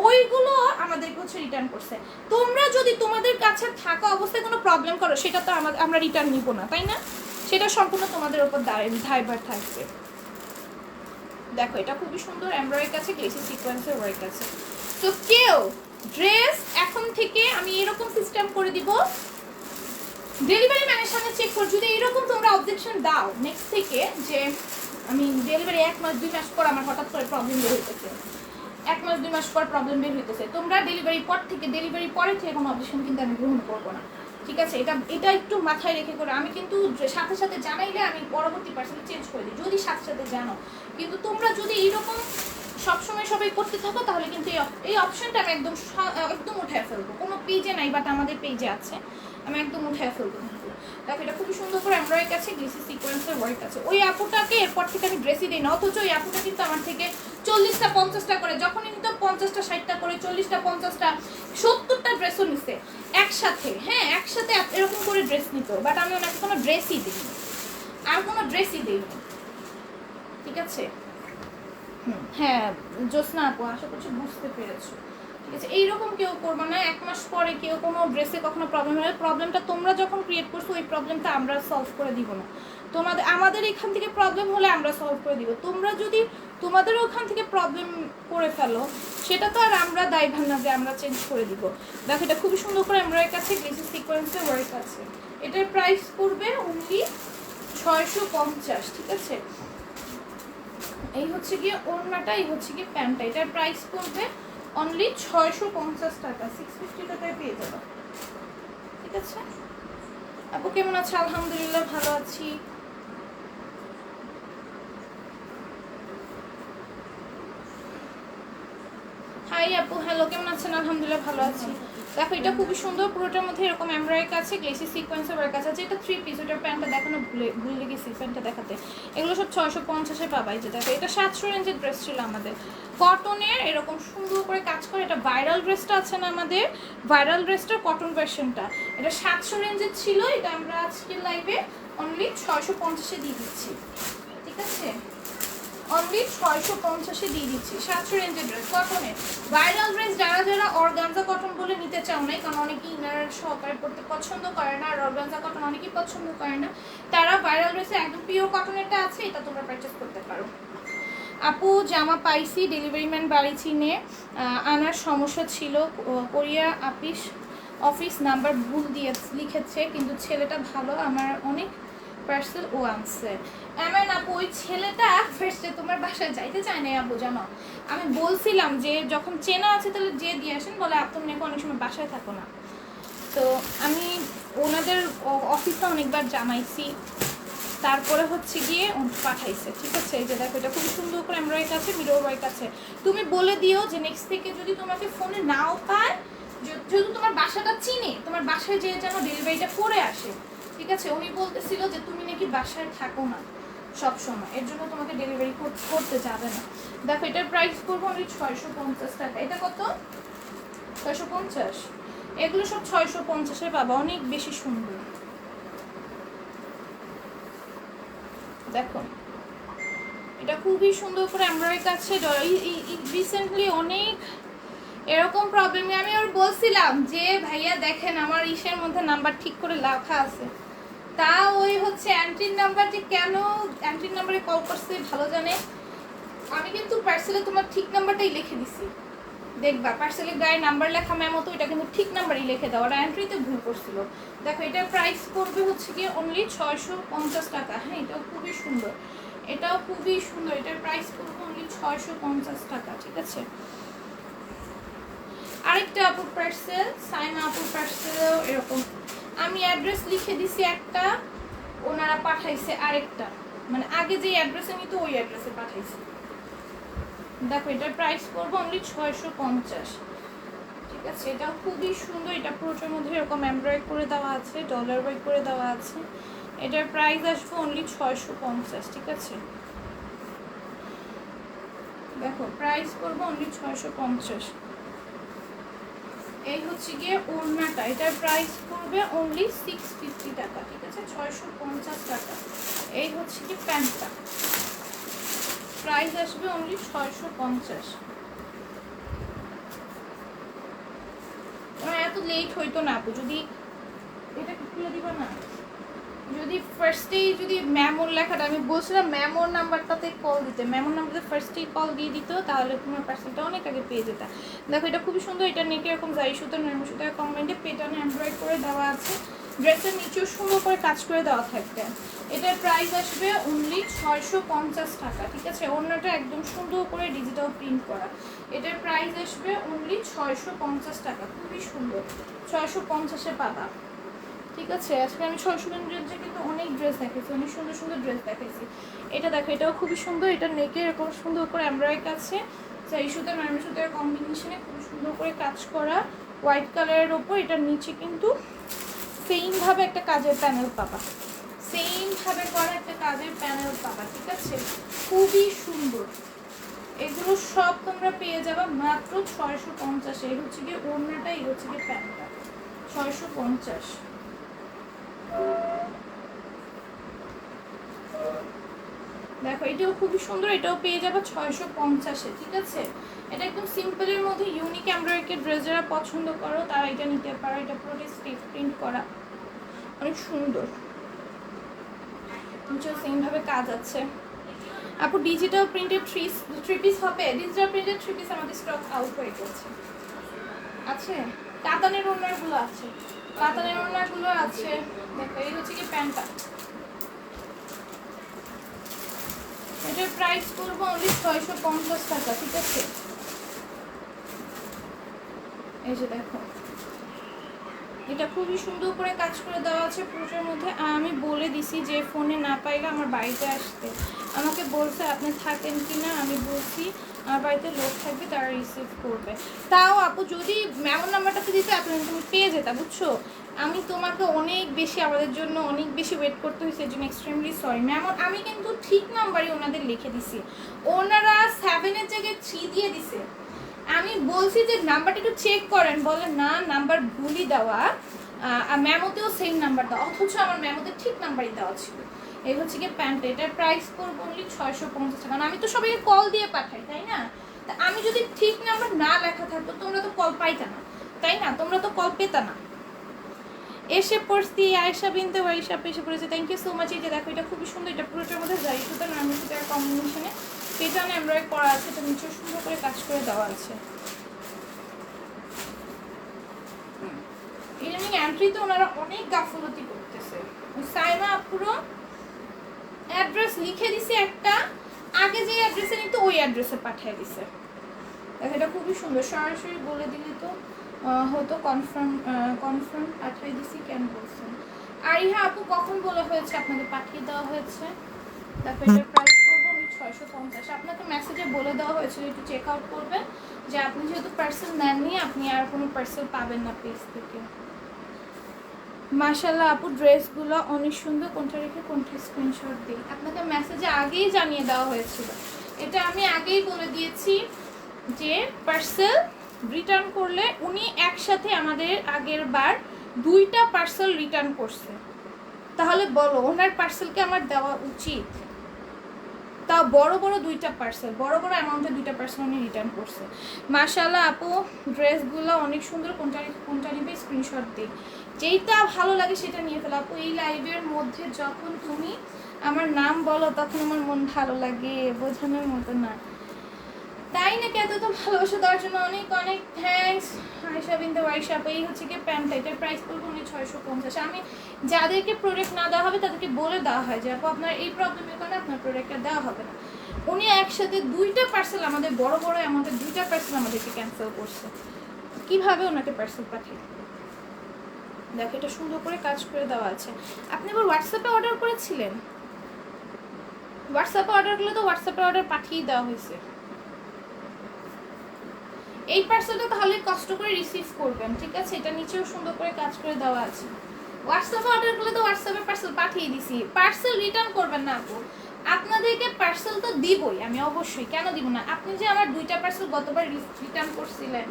ওইগুলো আমাদেরকে হচ্ছে রিটার্ন করছে। তোমরা যদি তোমাদের কাছে থাকা অবস্থায় কোনো প্রবলেম করো সেটা তো আমরা রিটার্ন নিব না, তাই না, সেটা সম্পূর্ণ তোমাদের উপর দায়ভার থাকবে। দেখো এটা খুবই সুন্দর এমব্রয়ডারি আছে, গ্লেসি সিকোয়েন্সের ওয়ার্ক আছে। তো কেউ ড্রেস এখন থেকে আমি এরকম সিস্টেম করে দিব, ডেলিভারি ম্যানের সাথে চেক কর, যদি এরকম তোমরা অবজেকশন দাও নেক্সট থেকে যে আমি ডেলিভারি 1 মাস 2 মাস পর আমার হঠাৎ করে প্রবলেম বের হইতেছে, 1 মাস 2 মাস পর প্রবলেম বের হইতেছে, তোমরা ডেলিভারি পরে থেকে কোনো অবজেকশন কিন্তু আমি গ্রহণ করবো না, ঠিক আছে, এটা একটু মাথায় রেখে করে। আমি কিন্তু সাথে সাথে জানাইলে আমি পরবর্তী পার্সেন্টে চেঞ্জ করে দিই যদি সাথে সাথে জানো, কিন্তু তোমরা যদি এইরকম সবসময় সবাই করতে থাকো তাহলে কিন্তু এই অপশনটা আমি একদম উঠায় ফেলবো, কোনো পেজে নাই বাট আমাদের পেজে আছে, আমি একদম উঠায় ফেলবো। দেখো এটা খুবই সুন্দর করে এমব্রয়ডারি আছে, গ্লেসি সিকোয়েন্সের ওয়ার্ক আছে। ওই আপুটাকে এরপর থেকে আমি ড্রেসই দিই না, অথচ ওই আপুটা কিন্তু আমার থেকে 40টা 50টা করে, যখনই নিত 50টা 60টা করে, 40টা 50টা 70টা ড্রেসও নিছে একসাথে, হ্যাঁ একসাথে এরকম করে ড্রেস নিত, বাট আমি ওনাকে কোনো ড্রেসই দিইনি, আর কোনো ড্রেসই দিইনি, ঠিক আছে। হ্যাঁ জ্যোৎস্না আপু আশা করছি বুঝতে পেরেছো, ঠিক আছে, এইরকম কেউ করবে না। 1 মাস পরে কেউ কোনো ড্রেসে কখনো প্রবলেম হলে প্রবলেমটা তোমরা যখন ক্রিয়েট করছো ওই প্রবলেমটা আমরা সলভ করে দিব না, আমাদের এখান থেকে প্রবলেম হলে আমরা সলভ করে দিব, তোমরা যদি তোমাদের ওখান থেকে প্রবলেম করে ফেলো সেটা তো আর আমরা দায়ভার না যে আমরা চেঞ্জ করে দিব। দেখো এটা খুবই সুন্দর করে এমব্রয়ডারি আছে, গ্লেসি সিকোয়েন্সের ওয়ার্ক আছে, এটার প্রাইস পড়বে অনলি 650, ঠিক আছে। এই হচ্ছে গিয়ে ওড়নাটা, এই হচ্ছে গিয়ে প্যান্টটা, এটার প্রাইস পড়বে অনলি 650 টাকা, 650 টাকায় পেয়ে যাবে, ঠিক আছে। আপু কেমন আছে? আলহামদুলিল্লাহ ভালো আছি। হাই আপু, হ্যালো কেমন আছেন? আলহামদুলিল্লাহ ভালো আছি। দেখো এটা খুবই সুন্দর, পুরোটার মধ্যে এরকম এমব্রয়ডারি আছে, গ্লেসি সিকোয়েন্সের ওয়ার্ক আছে। এটা 3 পিস, ওটার প্যান্টটা দেখানো ভুলে গেছি প্যান্টটা দেখাতে। এগুলো সব 650-এ পাবা। এই যে দেখো এটা 700 রেঞ্জের ড্রেস ছিল আমাদের, কটনের এরকম সুন্দর করে কাজ করে। এটা ভাইরাল ড্রেসটা আছে না আমাদের, ভাইরাল ড্রেসটার কটন ভার্সনটা, এটা 700 রেঞ্জের ছিল। এটা আমরা আজকে লাইভে অনলি 650-এ দিয়ে দিচ্ছি, ঠিক আছে? অনলি 650-এ দিয়ে দিচ্ছি। 700 রেঞ্জের ড্রেস, কটনের ভাইরাল ড্রেস। যারা অর্গানজা কটন বলে নিতে চাও নাই, কারণ অনেকেই ইনার সহকারে পড়তে পছন্দ করে না, আর অর্গানজা কটন অনেকেই পছন্দ করে না, তারা ভাইরাল ড্রেসে একদম পিওর কটনেরটা আছে, এটা তোমরা পারচেস করতে পারো। আপু জামা পাইছি, ডেলিভারি ম্যান বাড়ি চিনে আনার সমস্যা ছিল, কোরিয়া অফিস নাম্বার ভুল দিয়ে লিখেছে, কিন্তু ছেলেটা ভালো, আমার অনেক পার্সেল ও আনছে। এমন আপু ওই ছেলেটা ফার্স্টে তোমার বাসায় যাইতে চায় না আপু, জানো? আমি বলছিলাম যে যখন চেনা আছে তাহলে যে দিয়ে আসেন, বলে আপনি নাকি অনেক সময় বাসায় থাকো না। তো আমি ওনাদের অফিসে অনেকবার জানাইছি, তারপরে হচ্ছে গিয়ে পাঠাইছে, ঠিক আছে? এই যে দেখো এটা খুব সুন্দর করে এমব্রয়ডারি আছে, মিরর ওয়ার্ক আছে। তুমি বলে দিও যে নেক্সট থেকে যদি তোমাকে ফোনে নাও পায়, যদি তোমার বাসাটা চিনে, তোমার বাসায় যেয়ে যেন ডেলিভারিটা করে আসে, ঠিক আছে? উনি বলতেছিল যে তুমি নাকি বাসায় থাকো না সব সময়, এর জন্য তোমাকে ডেলিভারি করতে যাবে না। দেখো এটার প্রাইস করবো অনলি 650 টাকা। এটা কত? 650। এগুলো সব 650-এ পাবা, অনেক বেশি সুন্দর। দেখো এটা খুবই সুন্দর করে এমব্রয়ডারি আছে। রিসেন্টলি অনেক এরকম প্রবলেমে আমি ওর বলছিলাম যে ভাইয়া দেখেন আমার ইসের মধ্যে নাম্বার ঠিক করে লেখা আছে, তা ওই হচ্ছে অ্যান্টির নাম্বার, যে কেন অ্যান্টির নাম্বারে কল করছে ভালো জানে। আমি কিন্তু পার্সেলে তোমার ঠিক নাম্বারটাই লিখে দিছি, দেখবা পার্সেলের গায়ে নাম্বার লেখা ম্যাম তো এটা কিন্তু ঠিক নাম্বারই লিখে দাও, ওরা এন্ট্রিতে ভুল করছিল। দেখো এটার প্রাইস পড়বে হচ্ছে গিয়ে অনলি 650 টাকা। হ্যাঁ এটাও খুবই সুন্দর, এটাও খুবই সুন্দর। এটার প্রাইস পড়বে অনলি 650 টাকা, ঠিক আছে? আরেকটা আপুর পার্সেল, সাইমা আপুর পার্সেলও এরকম আমি অ্যাড্রেস লিখে দিছি একটা, ওনারা পাঠাইছে আরেকটা, মানে আগে যে অ্যাড্রেসে নিত ওই অ্যাড্রেসে পাঠাইছে। দেখো এটার প্রাইস পড়বে অনলি 650, ঠিক আছে? এটাও খুবই সুন্দর, এটা পুরোটার মধ্যে এরকম এমব্রয়ডারি করে দেওয়া আছে, ডলার ওয়ার্ক করে দেওয়া আছে। এটার প্রাইস আসবে অনলি 650, ঠিক আছে? দেখো প্রাইস পড়বে অনলি 650। এই হচ্ছে গিয়ে ওড়নাটা, এটার প্রাইস পড়বে অনলি 650 টাকা, ঠিক আছে? 650 টাকা। এই হচ্ছে কি প্যান্টটা, প্রাইস আসবে অনলি 650। এত লেট হইতো না আপু, যদি এটা খুলে দিবা না, যদি ফার্স্টেই যদি ম্যামোর লেখাটা, আমি বলছিলাম ম্যামোর নাম্বারটাতে কল দিতে, ম্যামোর নাম্বারতে ফার্স্টেই কল দিয়ে দিত, তাহলে তোমার পার্সেলটা অনেক আগে পেয়ে যেতা। দেখো এটা খুবই সুন্দর, এটা নেকে এরকম জারি সুতো নরম সুতো কম্বাইন্ডে পেটানে এমব্রয়ডারি করে দেওয়া আছে, ড্রেসের নিচেও সুন্দর করে কাজ করে দেওয়া থাকবে। এটার প্রাইস আসবে অনলি 650 টাকা, ঠিক আছে? অন্যটা একদম সুন্দর করে ডিজিটাল প্রিন্ট করা। এটার প্রাইস আসবে অনলি 650 টাকা, খুবই সুন্দর, 650-এ পাবা, ঠিক আছে? আজকে আমি 600 রেঞ্জে কিন্তু অনেক ড্রেস দেখাইছি, অনেক সুন্দর সুন্দর ড্রেস দেখাইছি। এটা দেখো এটাও খুবই সুন্দর, এটা নেকে এরকম সুন্দর করে এমব্রয়ডারি আছে, এই সুতো নরম সুতোর কম্বিনেশনে খুব সুন্দর করে কাজ করা, হোয়াইট কালারের ওপর। এটার নিচে কিন্তু সেমভাবে একটা কাজের প্যানেল পাবা, সেমভাবে করা একটা কাজের প্যানেল পাবা, ঠিক আছে? খুবই সুন্দর। এগুলো সব তোমরা পেয়ে যাবা মাত্র 650। এই হচ্ছে গিয়ে ওড়নাটা, এই হচ্ছে গিয়ে প্যান্টটা, 650। দেখো এটাও খুবই সুন্দর, এটাও পেয়ে যাবে 650-এ, ঠিক আছে? এটা একদম সিম্পলের মধ্যে ইউনিক এমব্রয়ডারি ড্রেস যারা পছন্দ করো তারা এটা নিতে পারো। এটা পুরোটা স্টিচ প্রিন্ট করা, অনেক সুন্দর, সেমভাবে কাজ আছে। আপু ডিজিটাল প্রিন্টেড থ্রি পিস হবে? ডিজিটাল প্রিন্টেড থ্রি পিস আমাদের স্টক আউট হয়ে গেছে, আছে কাতানের ওড়নাগুলো আছে, কাতানের ওড়নাগুলো আছে। দেখো এই হচ্ছে কি প্যান্টটা, এটার প্রাইস করবো অনলি 650 টাকা, ঠিক আছে? এই যে দেখো এটা খুবই সুন্দর করে কাজ করে দেওয়া আছে পুরোটার মধ্যে। আমি বলে দিছি যে ফোনে না পাইলে আমার বাড়িতে আসতে, আমাকে বলছে আপনি থাকেন কি না, আমি বলছি আমার বাড়িতে লোক থাকবে, তারা রিসিভ করবে। তাও আপু যদি মেমন নাম্বারটাতে দিতে আপনি তুমি পেয়ে যেতা, বুঝছো? আমি তোমাকে অনেক বেশি, আমাদের জন্য অনেক বেশি ওয়েট করতে হয়েছে, এর জন্য এক্সট্রিমলি সরি মেমন। আমি কিন্তু ঠিক নাম্বারই ওনাদের লিখে দিছি, ওনারা 7-এর জায়গায় 3 দিয়ে দিছে। আমি বলছি যে নাম্বারটা একটু চেক করেন, বলে না নাম্বার ভুলই দেওয়া, মেমোতেও সেম নাম্বার দেওয়া, অথচ আমার মেমোতে ঠিক নাম্বারই দেওয়া ছিল। এই হচ্ছে কি প্যান্ট, এটার প্রাইস পড়বো অনলি 650 টাকা। কারণ আমি তো সবাইকে কল দিয়ে পাঠাই, তাই না? তা আমি যদি ঠিক নাম্বার না লেখা থাকতো তোমরা তো কল পাইতা না, তাই না? তোমরা তো কল পেতা না। এসে পড়ছি আয়েশা বিনতে ওয়াইশা এসে পড়েছে, থ্যাংক ইউ সো মাচ। এই যে দেখো এটা খুবই সুন্দর, এটা পুরোটার মধ্যে জারি সুতার নামি সুতার কম্বিনেশনে পেটানো এমব্রয়ডারি করা আছে, এটা নিচে সুন্দর করে কাজ করে দেওয়া আছে। ইদানিং এন্ট্রিতে ওনারা অনেক গাফলতি করতেছে। সাইমা পুরো অ্যাড্রেস লিখে দিছে একটা, আগে যে অ্যাড্রেসে নিত ওই অ্যাড্রেসে পাঠিয়ে দিছে। দেখো এটা খুবই সুন্দর, সরাসরি বলে দিলে তো হতো কনফার্ম পাঠিয়ে দিছি, কেন বলছেন? আরিহা আপু কখন বলা হয়েছে আপনাকে পাঠিয়ে দেওয়া হয়েছে? দেখো এটার প্রাইস করবো আমি 650। আপনাকে মেসেজে বলে দেওয়া হয়েছিল একটু চেক আউট করবেন, যে আপনি যেহেতু পার্সেল নেননি আপনি আর কোনো পার্সেল পাবেন না পেজ থেকে। মাশাআল্লাহ আপু ড্রেসগুলো অনেক সুন্দর, কোনটা রেখে কোনটা স্ক্রিনশট দিই? আপনাকে মেসেজে আগেই জানিয়ে দেওয়া হয়েছিল, এটা আমি আগেই বলে দিয়েছি যে পার্সেল রিটার্ন করলে উনি একসাথে আমাদের আগের বার 2টা পার্সেল রিটার্ন করছে, তাহলে বলো ওনার পার্সেলকে আমার দেওয়া উচিত? তাও বড় বড় 2টা পার্সেল, বড় বড় অ্যামাউন্টে 2টা পার্সেল উনি রিটার্ন করছে। মাশাআল্লাহ আপু ড্রেসগুলো অনেক সুন্দর, কোনটা নিবে স্ক্রিনশট দিই, যেইটা ভালো লাগে সেটা নিয়ে ফেলো। আপু এই লাইভের মধ্যে যখন তুমি আমার নাম বলো তখন আমার মন ভালো লাগে, বোঝানোর মতো না। তাই নাকি? এত তো ভালোবাসা দেওয়ার জন্য অনেক অনেক থ্যাঙ্কস আয়েশা বিনতে ওয়াইশা। এই হচ্ছে কি প্যান্টটা, এটার প্রাইস পড়বে উনি 650। আমি যাদেরকে প্রোডাক্ট না দেওয়া হবে তাদেরকে বলে দেওয়া হয় যে আপু আপনার এই প্রবলেমের কারণে আপনার প্রোডাক্টটা দেওয়া হবে না। উনি একসাথে 2টা পার্সেল, আমাদের বড় বড় অ্যামাউন্টের 2টা পার্সেল আমাদেরকে ক্যান্সেল করছে। কিভাবে ওনাকে পার্সেল পাঠিয়ে? দেখো এটা সুন্দর করে কাজ করে দেওয়া আছে। আপনি এবার হোয়াটসঅ্যাপে অর্ডার করেছিলেন, হোয়াটসঅ্যাপে অর্ডার করলে তো হোয়াটসঅ্যাপে অর্ডার পাঠিয়ে দেওয়া হয়েছে। এই পার্সেলটা তাহলে কষ্ট করে রিসিভ করবেন, ঠিক আছে? এটা নিচেও সুন্দর করে কাজ করে দেওয়া আছে। হোয়াটসঅ্যাপে অর্ডার করলে তো হোয়াটসঅ্যাপে পার্সেল পাঠিয়ে দিছি, পার্সেল রিটার্ন করবেন না আপু। আপনাদেরকে পার্সেল তো দিবই আমি, অবশ্যই, কেন দিব না? আপনি যে আমার 2টা পার্সেল গতবার রিটার্ন করছিলেন,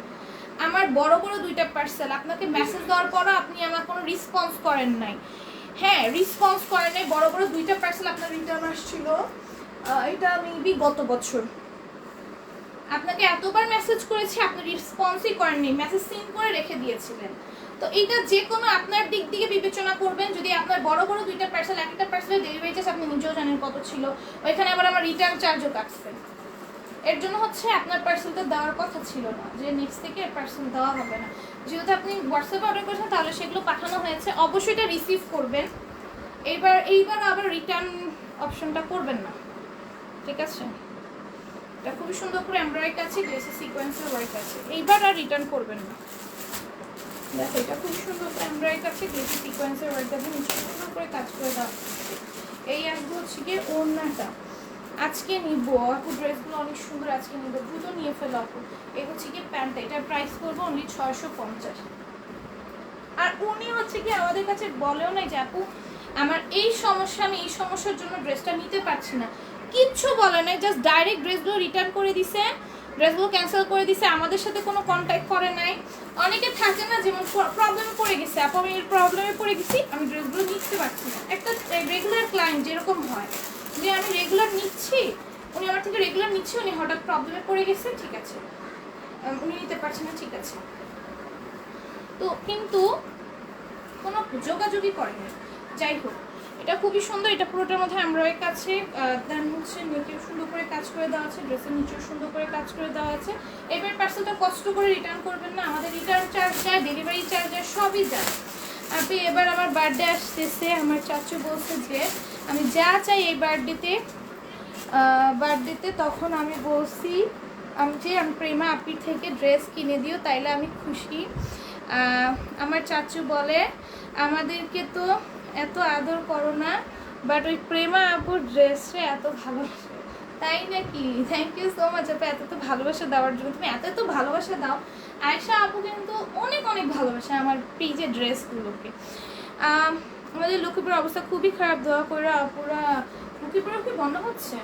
আমার বড় বড় 2টা পার্সেল, আপনাকে মেসেজ দেওয়ার পরও আপনি আমার কোনো রেসপন্স করেন নাই। হ্যাঁ রেসপন্স করেন নাই, বড় বড় 2টা পার্সেল আপনার রিটার্ন আসছিল, এটা মেবি গত বছর। আপনাকে এতবার মেসেজ করেছি, আপনি রেসপন্সই করেননি, মেসেজ সিন করে রেখে দিয়েছিলেন। তো এটা যে কোনো আপনার দিক থেকে বিবেচনা করবেন। যদি আপনার বড় বড় 2টা পার্সেল, একটা পার্সেলের ডেলিভারি চার্জ আপনি নিজেও জানেন কত ছিল, ওইখানে আবার আমার রিটার্ন চার্জও কাটছে। এর জন্য হচ্ছে আপনার পার্সেলটা দেওয়ার কথা ছিল না, যে নেক্সট থেকে পার্সেল দেওয়া হবে না। যেহেতু আপনি হোয়াটসঅ্যাপে অর্ডার করেছেন তাহলে সেগুলো পাঠানো হয়েছে, অবশ্যই এটা রিসিভ করবেন। এইবার আবার রিটার্ন অপশনটা করবেন না, ঠিক আছে? এটা খুবই সুন্দর করে এমব্রয়ডারি আছে, গ্লেসি সিকোয়েন্সের ওয়ার্ক আছে, এইবার আর রিটার্ন করবেন না। দেখো এটা খুব সুন্দর করে এমব্রয়ডারি আছে, গ্লেসি সিকোয়েন্সের ওয়ার্ক আছে, নিচে সুন্দর করে কাজ করে দাও। এই আসবো হচ্ছে গিয়ে ওড়নাটা আজকে নিব আপু, ড্রেসগুলো অনেক সুন্দর, আজকে নিব, দ্রুত নিয়ে ফেলো আপু। এই হচ্ছে গিয়ে প্যান্টটা, এটার প্রাইস করবো অনলি 650। আর উনি হচ্ছে কি আমাদের কাছে বলেও নাই যে আপু আমার এই সমস্যা, আমি এই সমস্যার জন্য ড্রেসটা নিতে পারছি না, কিচ্ছু বলে নাই, জাস্ট ডাইরেক্ট ড্রেসগুলো রিটার্ন করে দিছে, ড্রেসগুলো ক্যান্সেল করে দিছে, আমাদের সাথে কোনো কন্ট্যাক্ট করে নাই। অনেকে থাকে না যেমন প্রবলেমে পড়ে গেছে, আপু আমি এই প্রবলেমে পড়ে গেছি, আমি ড্রেসগুলো নিতে পারছি না। একটা রেগুলার ক্লায়েন্ট যেরকম হয় যে আমি রেগুলার নিচ্ছি, উনি আমার থেকে রেগুলার নিচ্ছি, উনি হঠাৎ প্রবলেমে পড়ে গেছে, ঠিক আছে, উনি নিতে পারছে না, ঠিক আছে, তো কিন্তু কোনো যোগাযোগই করেনি। যাই হোক এটা খুবই সুন্দর, এটা পুরোটার মধ্যে এমব্রয়ডারি আছে, দেন হচ্ছে নেকেও সুন্দর করে কাজ করে দেওয়া আছে, ড্রেসের নিচেও সুন্দর করে কাজ করে দেওয়া আছে। এবার পার্সেলটা কষ্ট করে রিটার্ন করবেন না, আমাদের রিটার্ন চার্জ যায়, ডেলিভারি চার্জ যায়, সবই যায়। আপনি এবার আমার বার্থডে আসতেছে, আমার চাচু বলছে যে আমি যা চাই এই বার্থডেতে, তখন আমি বলছি আমি প্রেমা আপির থেকে ড্রেস কিনে দিও, তাইলে আমি খুশি। আমার চাচু বলে আমাদেরকে তো এত আদর করো না, বাট ওই প্রেমা আপুর ড্রেসটা এত ভালোবাসে, তাই নাকি? থ্যাংক ইউ সো মাচ আপু এত তো ভালোবাসা দেওয়ার জন্য। তুমি এত তো ভালোবাসা দাও। আয়েশা আপু কিন্তু অনেক অনেক ভালোবাসে আমার পেজের ড্রেসগুলোকে। আমাদের লক্ষ্মীপুরের অবস্থা খুবই খারাপ, দোয়া করে আপুরা। লক্ষ্মীপুরে কি বন্ধ হচ্ছে?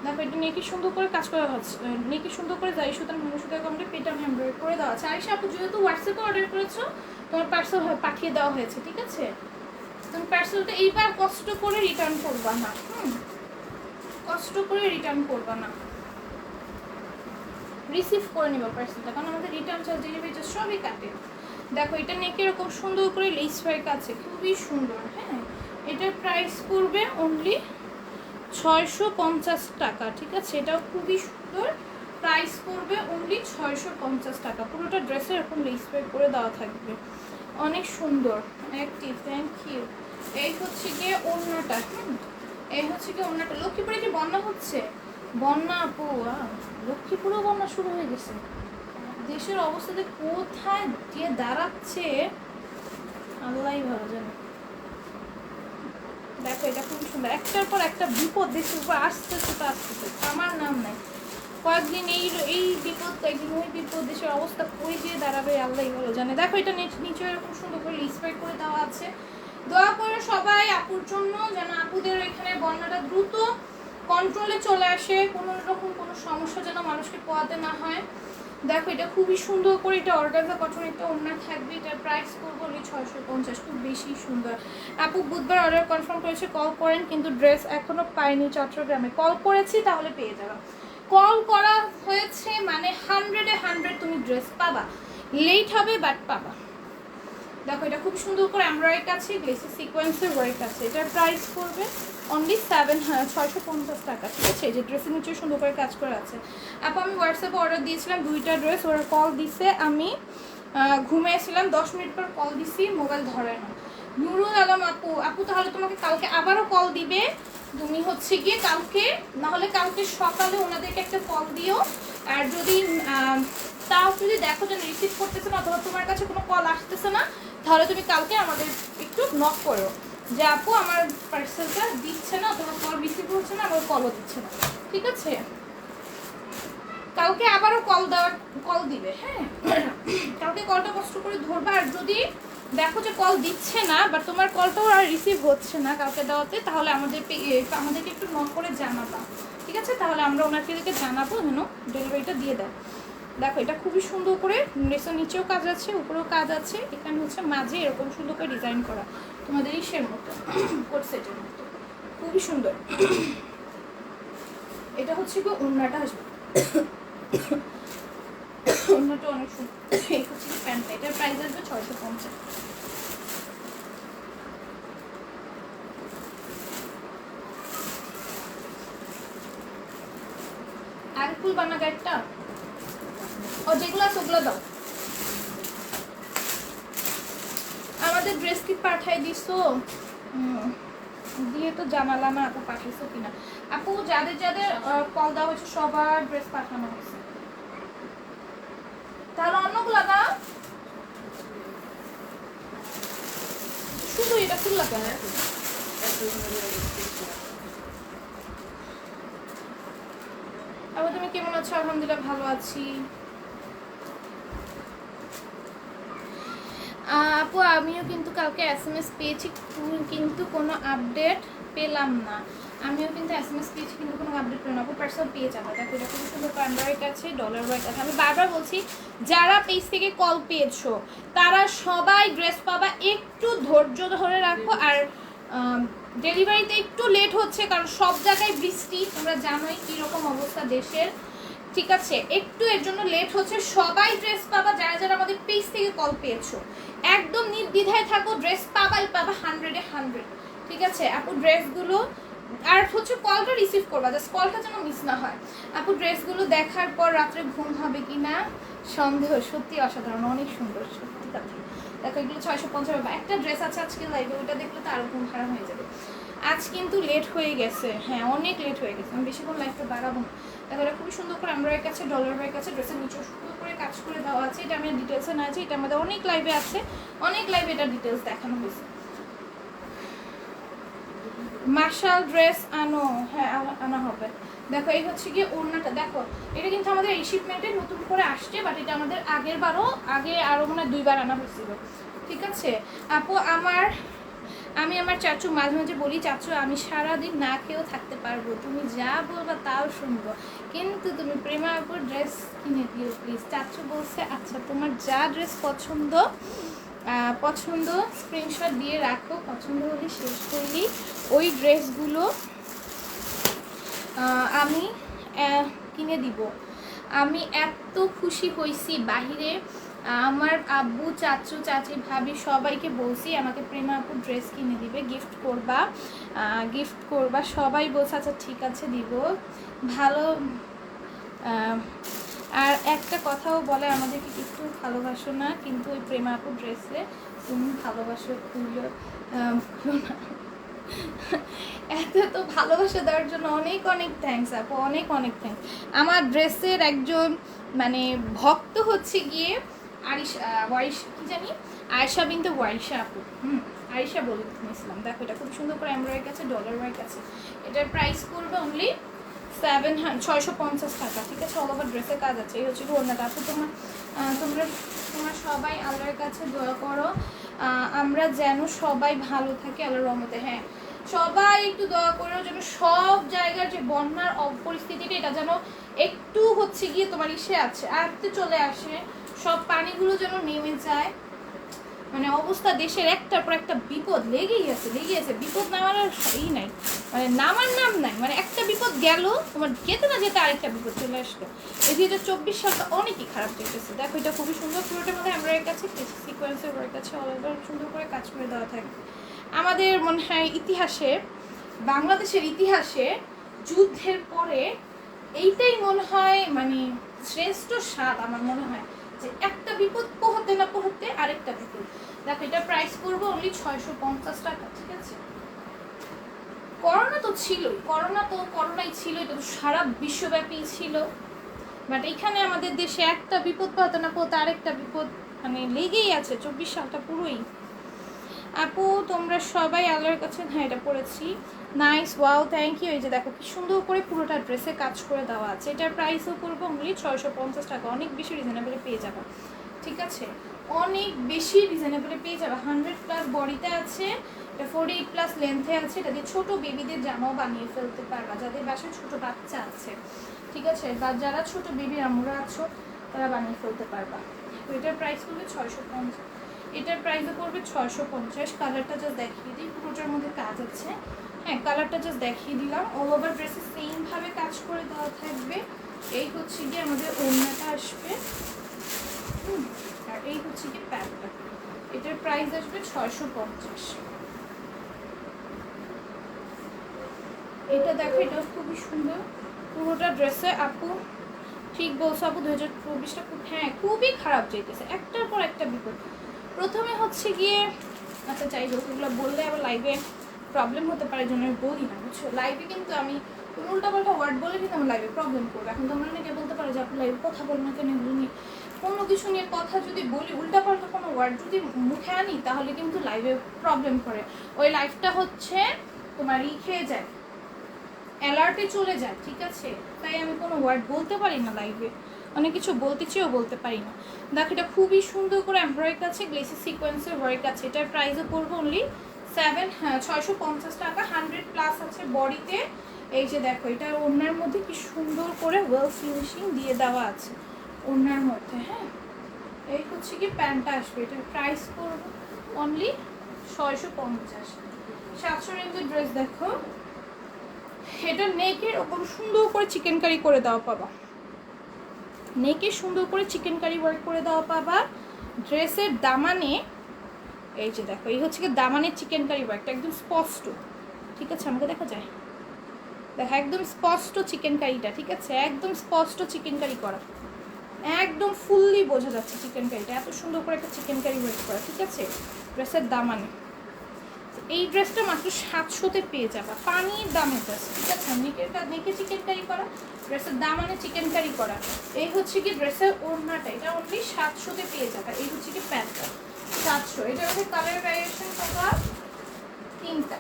দেখো এটা নিয়ে কি সুন্দর করে কাজ করা হচ্ছে, নিয়ে কি সুন্দর করে যাই সুতরাং মনে সুতরাং কমপ্লিট পেটা এমব্রয়ডারি করে দেওয়া আছে। আয়েশা আপু যেহেতু হোয়াটসঅ্যাপে অর্ডার করেছো তোমার পার্সেল পাঠিয়ে দেওয়া হয়েছে, ঠিক আছে? তুমি পার্সেলটা এইবার কষ্ট করে রিটার্ন করবা না, কষ্ট করে রিটার্ন করবা না, রিসিভ করে নিবা পার্সেলটা, কারণ আমাদের রিটার্ন চার্জ ডেলিভারি চার্জ সবই কাটে। দেখো এটা নেকে এরকম সুন্দর করে লেস ওয়ার্ক আছে, খুবই সুন্দর। হ্যাঁ, এটার প্রাইস পড়বে অনলি 650 টাকা, ঠিক আছে? এটাও খুবই সুন্দর, প্রাইস পড়বে অনলি 650 টাকা। পুরোটা ড্রেসে এরকম লেস ওয়ার্ক করে দেওয়া থাকবে, অনেক সুন্দর অ্যাক্টিভ। Thank you. এই হচ্ছে গিয়ে ওড়নাটা, এই হচ্ছে গিয়ে ওড়নাটা। লক্ষ্মীপুরে কি বন্যা হচ্ছে? বন্যা আপু, লক্ষ্মীপুরেও বন্যা শুরু হয়ে গেছে। দেশের অবস্থাতে কোথায় গিয়ে দাঁড়াচ্ছে আল্লাহই ভালো জানে। দেখো এটা খুব সুন্দর, একটার পর একটা বিপদ দেশের উপর আসতেছে তো আসতেছে, আমার নাম নাই। কয়েকদিন এই বিপদ, কয়েকদিন ওই বিপদ, দেশের অবস্থা কই দিয়ে দাঁড়াবে আল্লাহই ভালো জানে। দেখো এটা নিচে এরকম সুন্দর করে লিস্টপাই করে দেওয়া আছে। দোয়া করে সবাই আপুর জন্য, যেন আপুদের এখানে বন্যাটা দ্রুত কন্ট্রোলে চলে আসে, কোনো রকম কোনো সমস্যা যেন মানুষকে পোয়াতে না হয়। দেখো এটা খুবই সুন্দর করে, এটা অর্গানজা কটন একটা ওড়না থাকবে, এটার প্রাইস করবো 650, খুব বেশি সুন্দর। আপু বুধবার অর্ডার কনফার্ম করেছে, কল করেন, কিন্তু ড্রেস এখনো পাইনি চট্টগ্রামে। কল করেছি তাহলে পেয়ে যাবে, কল করা হয়েছে মানে 100-এ 100 তুমি ড্রেস পাবা, লেট হবে বাট পাবা। দেখো এটা খুব সুন্দর করে এমব্রয়ডারি আছে, গ্লেসি সিকোয়েন্সের ওয়ার্ক আছে, এটার প্রাইস পড়বে অনলি 650 টাকা, ঠিক আছে? এই যে ড্রেসের নিচে সুন্দর করে কাজ করা আছে। আপু আমি হোয়াটসঅ্যাপে অর্ডার দিয়েছিলাম 2টা ড্রেস, ওরা কল দিছে, আমি ঘুমিয়েছিলাম, 10 মিনিট পর কল দিছি, মোবাইল ধরে না। নুরুল আলম আপু, আপু তাহলে তোমাকে কালকে আবারও কল দিবে, তুমি হচ্ছে গিয়ে কালকে, নাহলে কালকে সকালে ওনাদেরকে একটা কল দিও। আর যদি তাও যদি দেখো যে রিসিভ করতেছে না অথবা তোমার কাছে কোনো কল আসতেছে না, তাহলে তুমি কালকে আমাদের একটু নক করো যে আপু আমার পার্সেলটা দিচ্ছে না অথবা কল রিসিভ হচ্ছে না, আবার কলও দিচ্ছে না, ঠিক আছে? কালকে আবারও কল দিবে। হ্যাঁ, কালকে কলটা কষ্ট করে ধরবা, আর যদি দেখো যে কল দিচ্ছে না বা তোমার কলটাও আর রিসিভ হচ্ছে না কালকে দেওয়াতে, তাহলে আমাদেরকে একটু নক করে জানাবা, ঠিক আছে? তাহলে আমরা ওনাকে জানাবো যেন ডেলিভারিটা দিয়ে দেয়। দেখো এটা খুবই সুন্দর করে ড্রেসের নিচেও কাজ আছে, উপরেও কাজ আছে, এখানে হচ্ছে মাঝে এরকম সুন্দর করে ডিজাইন করা, তোমাদের ইসের মতো, কোট সেটের মতো, খুবই সুন্দর। এটা হচ্ছে কি ওড়নাটা আসবে, ওড়নাটা অনেক সুন্দর। এই হচ্ছে কি প্যান্টটা, এটার প্রাইস আসবে 650। আর ফুল বানা গাইডটা ও যেগুলো আছে ওগুলো দাও। আমাদের ড্রেস কি পাঠাই দিছো? দিয়ে তো জানালাম না আপু পাঠিয়েছো কিনা। আপু যাদের যাদের কল দেওয়া হয়েছে সবার ড্রেস পাঠানো হয়েছে, তাহলে অন্যগুলো না, শুধু এটা ফুল লাগে না। আপু তুমি কেমন আছো? আলহামদুলিল্লাহ ভালো আছি। আপু আমিও কিন্তু কালকে SMS পেয়েছি, কিন্তু কোনো আপডেট পেলাম না। আমিও কিন্তু SMS পেয়েছি কিন্তু কোনো আপডেট পেলাম না। আপু পার্সেল পেয়ে যাবে। দেখো এটা খুব সুন্দর প্যান্ডারের কাছে ডলার ওয়ার্ক আছে। আমি বারবার বলছি যারা পেজ থেকে কল পেয়েছো তারা সবাই ড্রেস পাবা, একটু ধৈর্য ধরে রাখো। আর ডেলিভারিতে একটু লেট হচ্ছে কারণ সব জায়গায় বৃষ্টি, তোমরা জানোই কীরকম অবস্থা দেশের, ঠিক আছে? একটু এর জন্য লেট হচ্ছে। সবাই ড্রেস পাবা যারা যারা আমাদের পেজ থেকে কল পেয়েছো, একদম নির্দ্বিধায় থাকো, ড্রেস পাবাই পাবা 100-এ 100, ঠিক আছে? আপু ড্রেসগুলো আর হচ্ছে কলটা রিসিভ করবা, জাস্ট কলটা যেন মিস না হয়। আপু ড্রেসগুলো দেখার পর রাত্রে ঘুম হবে কি না সন্দেহ, সত্যি অসাধারণ, অনেক সুন্দর, সত্যি কথা। দেখো এগুলো 650 টাকা। একটা ড্রেস আছে আজকে লাইভে, ওটা দেখলে তো আরও ঘুম খারাপ হয়ে যাবে। আজ কিন্তু লেট হয়ে গেছে, হ্যাঁ অনেক লেট হয়ে গেছে, আমি বেশিক্ষণ লাইভটা বাড়াবো না। দেখো এটা খুবই সুন্দর করে এমব্রয়ডারি কাছে ডলার ওয়ার্ক আছে, ড্রেসের নিচেও সুন্দর করে কাজ করে দেওয়া আছে। এটা আমি ডিটেলসে না আছে, এটা আমাদের অনেক লাইভে আছে, অনেক লাইভে এটা ডিটেলস দেখানো হয়েছে। মার্শাল ড্রেস আনো, হ্যাঁ আনা হবে। দেখো এই হচ্ছে গিয়ে ওড়নাটা, দেখো এটা কিন্তু আমাদের এই শিপমেন্টে নতুন করে আসছে, বাট এটা আমাদের আগে আরও মনে হয় 2বার আনা হয়েছিল, ঠিক আছে আপু। আমি আমার চাচু মাঝে মাঝে বলি, চাচু আমি সারাদিন না খেয়েও থাকতে পারবো, তুমি যা বলবা তাও শুনবো, কিন্তু তুমি প্রেমা আপুর ড্রেস কিনে দিও প্লিজ। চাচু বলছে আচ্ছা তোমার যা ড্রেস পছন্দ স্ক্রিনশট দিয়ে রাখো, পছন্দ হলে শেষ করলি ওই ড্রেসগুলো আমি কিনে দিব। আমি এত খুশি হয়েছি বাহিরে, আমার আব্বু চাচু চাচি ভাবি সবাইকে বলছি আমাকে প্রেমা আপু ড্রেস কিনে দিবে, গিফট করবা সবাই বলছে আচ্ছা ঠিক আছে দিব ভালো। আর একটা কথাও বলে আমাদেরকে একটু ভালোবাসো না, কিন্তু ওই প্রেমা আপু ড্রেসে তুমি ভালোবাসো খুঁজো না। এত তো ভালোবাসা দেওয়ার জন্য অনেক অনেক থ্যাঙ্কস আপু, অনেক অনেক থ্যাঙ্কস। আমার ড্রেসের একজন মানে ভক্ত হচ্ছে গিয়ে আয়েশা বিনতে ওয়াইশা আপু, আয়েশা বলে ইসলাম। দেখো এটা খুব সুন্দর করে এমব্রয়ডারি আছে, ডলার ওয়ার্ক আছে। এটার প্রাইস করবে অনলি 650 টাকা, ঠিক আছে। অল ওভার ড্রেসের কাজ আছে। এই হচ্ছে ওড়নাটা আপু। তোমরা সবাই আল্লাহর কাছে দোয়া করো আমরা যেন সবাই ভালো থাকি আল্লাহর রহমতে। হ্যাঁ সবাই একটু দোয়া করেও যেন সব জায়গার যে বন্যার পরিস্থিতিটা এটা যেন একটু হচ্ছে গিয়ে তোমার ইসে আছে আয়ত্তে চলে আসে, সব পানিগুলো যেন নেমে যায়। মানে অবস্থা দেশের একটার পর একটা বিপদ লেগেই আছে। বিপদ নামার নাই, মানে নামার নাম নাই, মানে একটা বিপদ গেল তোমার যেতে না যেতে আরেকটা বিপদ চলে আসলো। এই 2024 সালটা অনেকই খারাপ যেতেছে। দেখো এটা খুবই সুন্দর, পুরোটার মধ্যে এমব্রয়ডারি কাছে সিকোয়েন্সের ওয়ার্ক আছে, অল ওভার সুন্দর করে কাজ করে দেওয়া থাকে। আমাদের মনে হয় বাংলাদেশের ইতিহাসে যুদ্ধের পরে এইটাই মনে হয় মানে শ্রেষ্ঠ স্বাদ আমার মনে হয়, যে একটা বিপদ পোহাতে না পোহাতে আরেকটা বিপদ। দেখো এটা প্রাইস করবো অনলি 650 টাকা, ঠিক আছে। করোনা তো ছিলই, করোনাই ছিল, এটা তো সারা বিশ্বব্যাপী ছিল, বাট এখানে আমাদের দেশে একটা বিপদ পোহাতে না পোহাতে আরেকটা বিপদ মানে লেগেই আছে। 24 সালটা পুরোই। আপু তোমরা সবাই আল্লাহর কাছে, হ্যাঁ এটা পড়েছি, নাইস, ওয়াও থ্যাংক ইউ। এই যে দেখো কি সুন্দর করে পুরোটা ড্রেসে কাজ করে দেওয়া আছে। এটার প্রাইসও করবো অনলি 650 টাকা। অনেক বেশি রিজনেবলে পেয়ে যাবে, ঠিক আছে, অনেক বেশি রিজনেবলে পেয়ে যাবে। 100+ বডিতে আছে, এটা 48+ লেন্থে আছে। এটা দিয়ে ছোটো বেবিদের জামাও বানিয়ে ফেলতে পারবা, যাদের বাসায় ছোটো বাচ্চা আছে, ঠিক আছে, বা যারা ছোটো বেবি আমরা আছো তারা বানিয়ে ফেলতে পারবা। তো এটার প্রাইস করবে 650। এটার প্রাইসও পড়বে 650। কালারটা জাস্ট দেখিয়ে দিই, পুরোটার মধ্যে কাজ আছে। হ্যাঁ কালারটা জাস্ট দেখিয়ে দিলাম। অল ওভার ড্রেসে সেমভাবে কাজ করে দেওয়া থাকবে। এই হচ্ছে গিয়ে আমাদের ওড়নাটা আসবে, আর এই হচ্ছে গিয়ে প্যান্টটা। এটার প্রাইস আসবে 650। এটা দেখো, এটাও খুবই সুন্দর পুরোটা ড্রেসে। আপু ঠিক বলছো আপু, 2024টা খুবই খারাপ যেতেছে, একটার পর একটা বিপদ। প্রথমে হচ্ছে গিয়ে আচ্ছা যাই হোক, এগুলো বললে আবার লাইভে প্রবলেম হতে পারে, জন্য আমি বলি না, বুঝছো। লাইভে কিন্তু আমি উল্টাপাল্টা ওয়ার্ড বলে কিন্তু আমার লাইভে প্রবলেম করবে। এখন তোমরা অনেকে বলতে পারো যে আপনি লাইভে কথা বল না কেন, এগুলো নিয়ে কোনো কিছু নিয়ে কথা যদি বলি, উল্টাপাল্টা কোনো ওয়ার্ড যদি মুখে আনি তাহলে কিন্তু লাইভে প্রবলেম করে। ওই লাইভটা হচ্ছে তোমার খেয়ে যায়, অ্যালার্টে চলে যায়, ঠিক আছে। তাই আমি কোনো ওয়ার্ড বলতে পারি না লাইভে, অনেক কিছু বলতে চেয়েও বলতে পারি না। দেখো এটা খুবই সুন্দর করে এমব্রয়ডারি আছে, গ্লেসি সিকোয়েন্সের ওয়ার্ক আছে। এটার প্রাইসও পড়বে অনলি 650 টাকা। 100+ আছে বডিতে। এই যে দেখো এটা ওড়নার মধ্যে কি সুন্দর করে ওয়েল ফিনিশিং দিয়ে দেওয়া আছে ওড়নার মধ্যে। হ্যাঁ এই হচ্ছে কি প্যান্টটা আসবে। এটার প্রাইস করবে অনলি 650। 700 রেঞ্জের ড্রেস। দেখো এটা নেকের ওপর সুন্দর করে চিকেন কারি করে দেওয়া পাবা, নেকে সুন্দর করে চিকেন কারি ওয়ার্ক করে দেওয়া পাবা। ড্রেসের দামানে এই যে দেখো, এই হচ্ছে কি দামানের চিকেন কারি ওয়ার্কটা একদম স্পষ্ট, ঠিক আছে। আমাকে দেখা যায়, দেখো একদম স্পষ্ট চিকেন কারিটা, ঠিক আছে, একদম স্পষ্ট চিকেন কারি করা, একদম ফুললি বোঝা যাচ্ছে চিকেন কারিটা। এত সুন্দর করে একটা চিকেন কারি ওয়ার্ক করা, ঠিক আছে, ড্রেসের দামানে। এই ড্রেসটা মাত্র 700-তে পেয়ে যাবা, পানির দামে ড্রেস, ঠিক আছে। নেকে চিকেন কারি করা, ড্রেসের দামানে চিকেন কারি করা। এই হচ্ছে কি ড্রেসের ওড়নাটা, এটা অনলি 700-তে পেয়ে যাবা। এই হচ্ছে কি প্যান্টটা 700। এটা হচ্ছে কালার ভ্যারিয়েশন পাবা 3টা,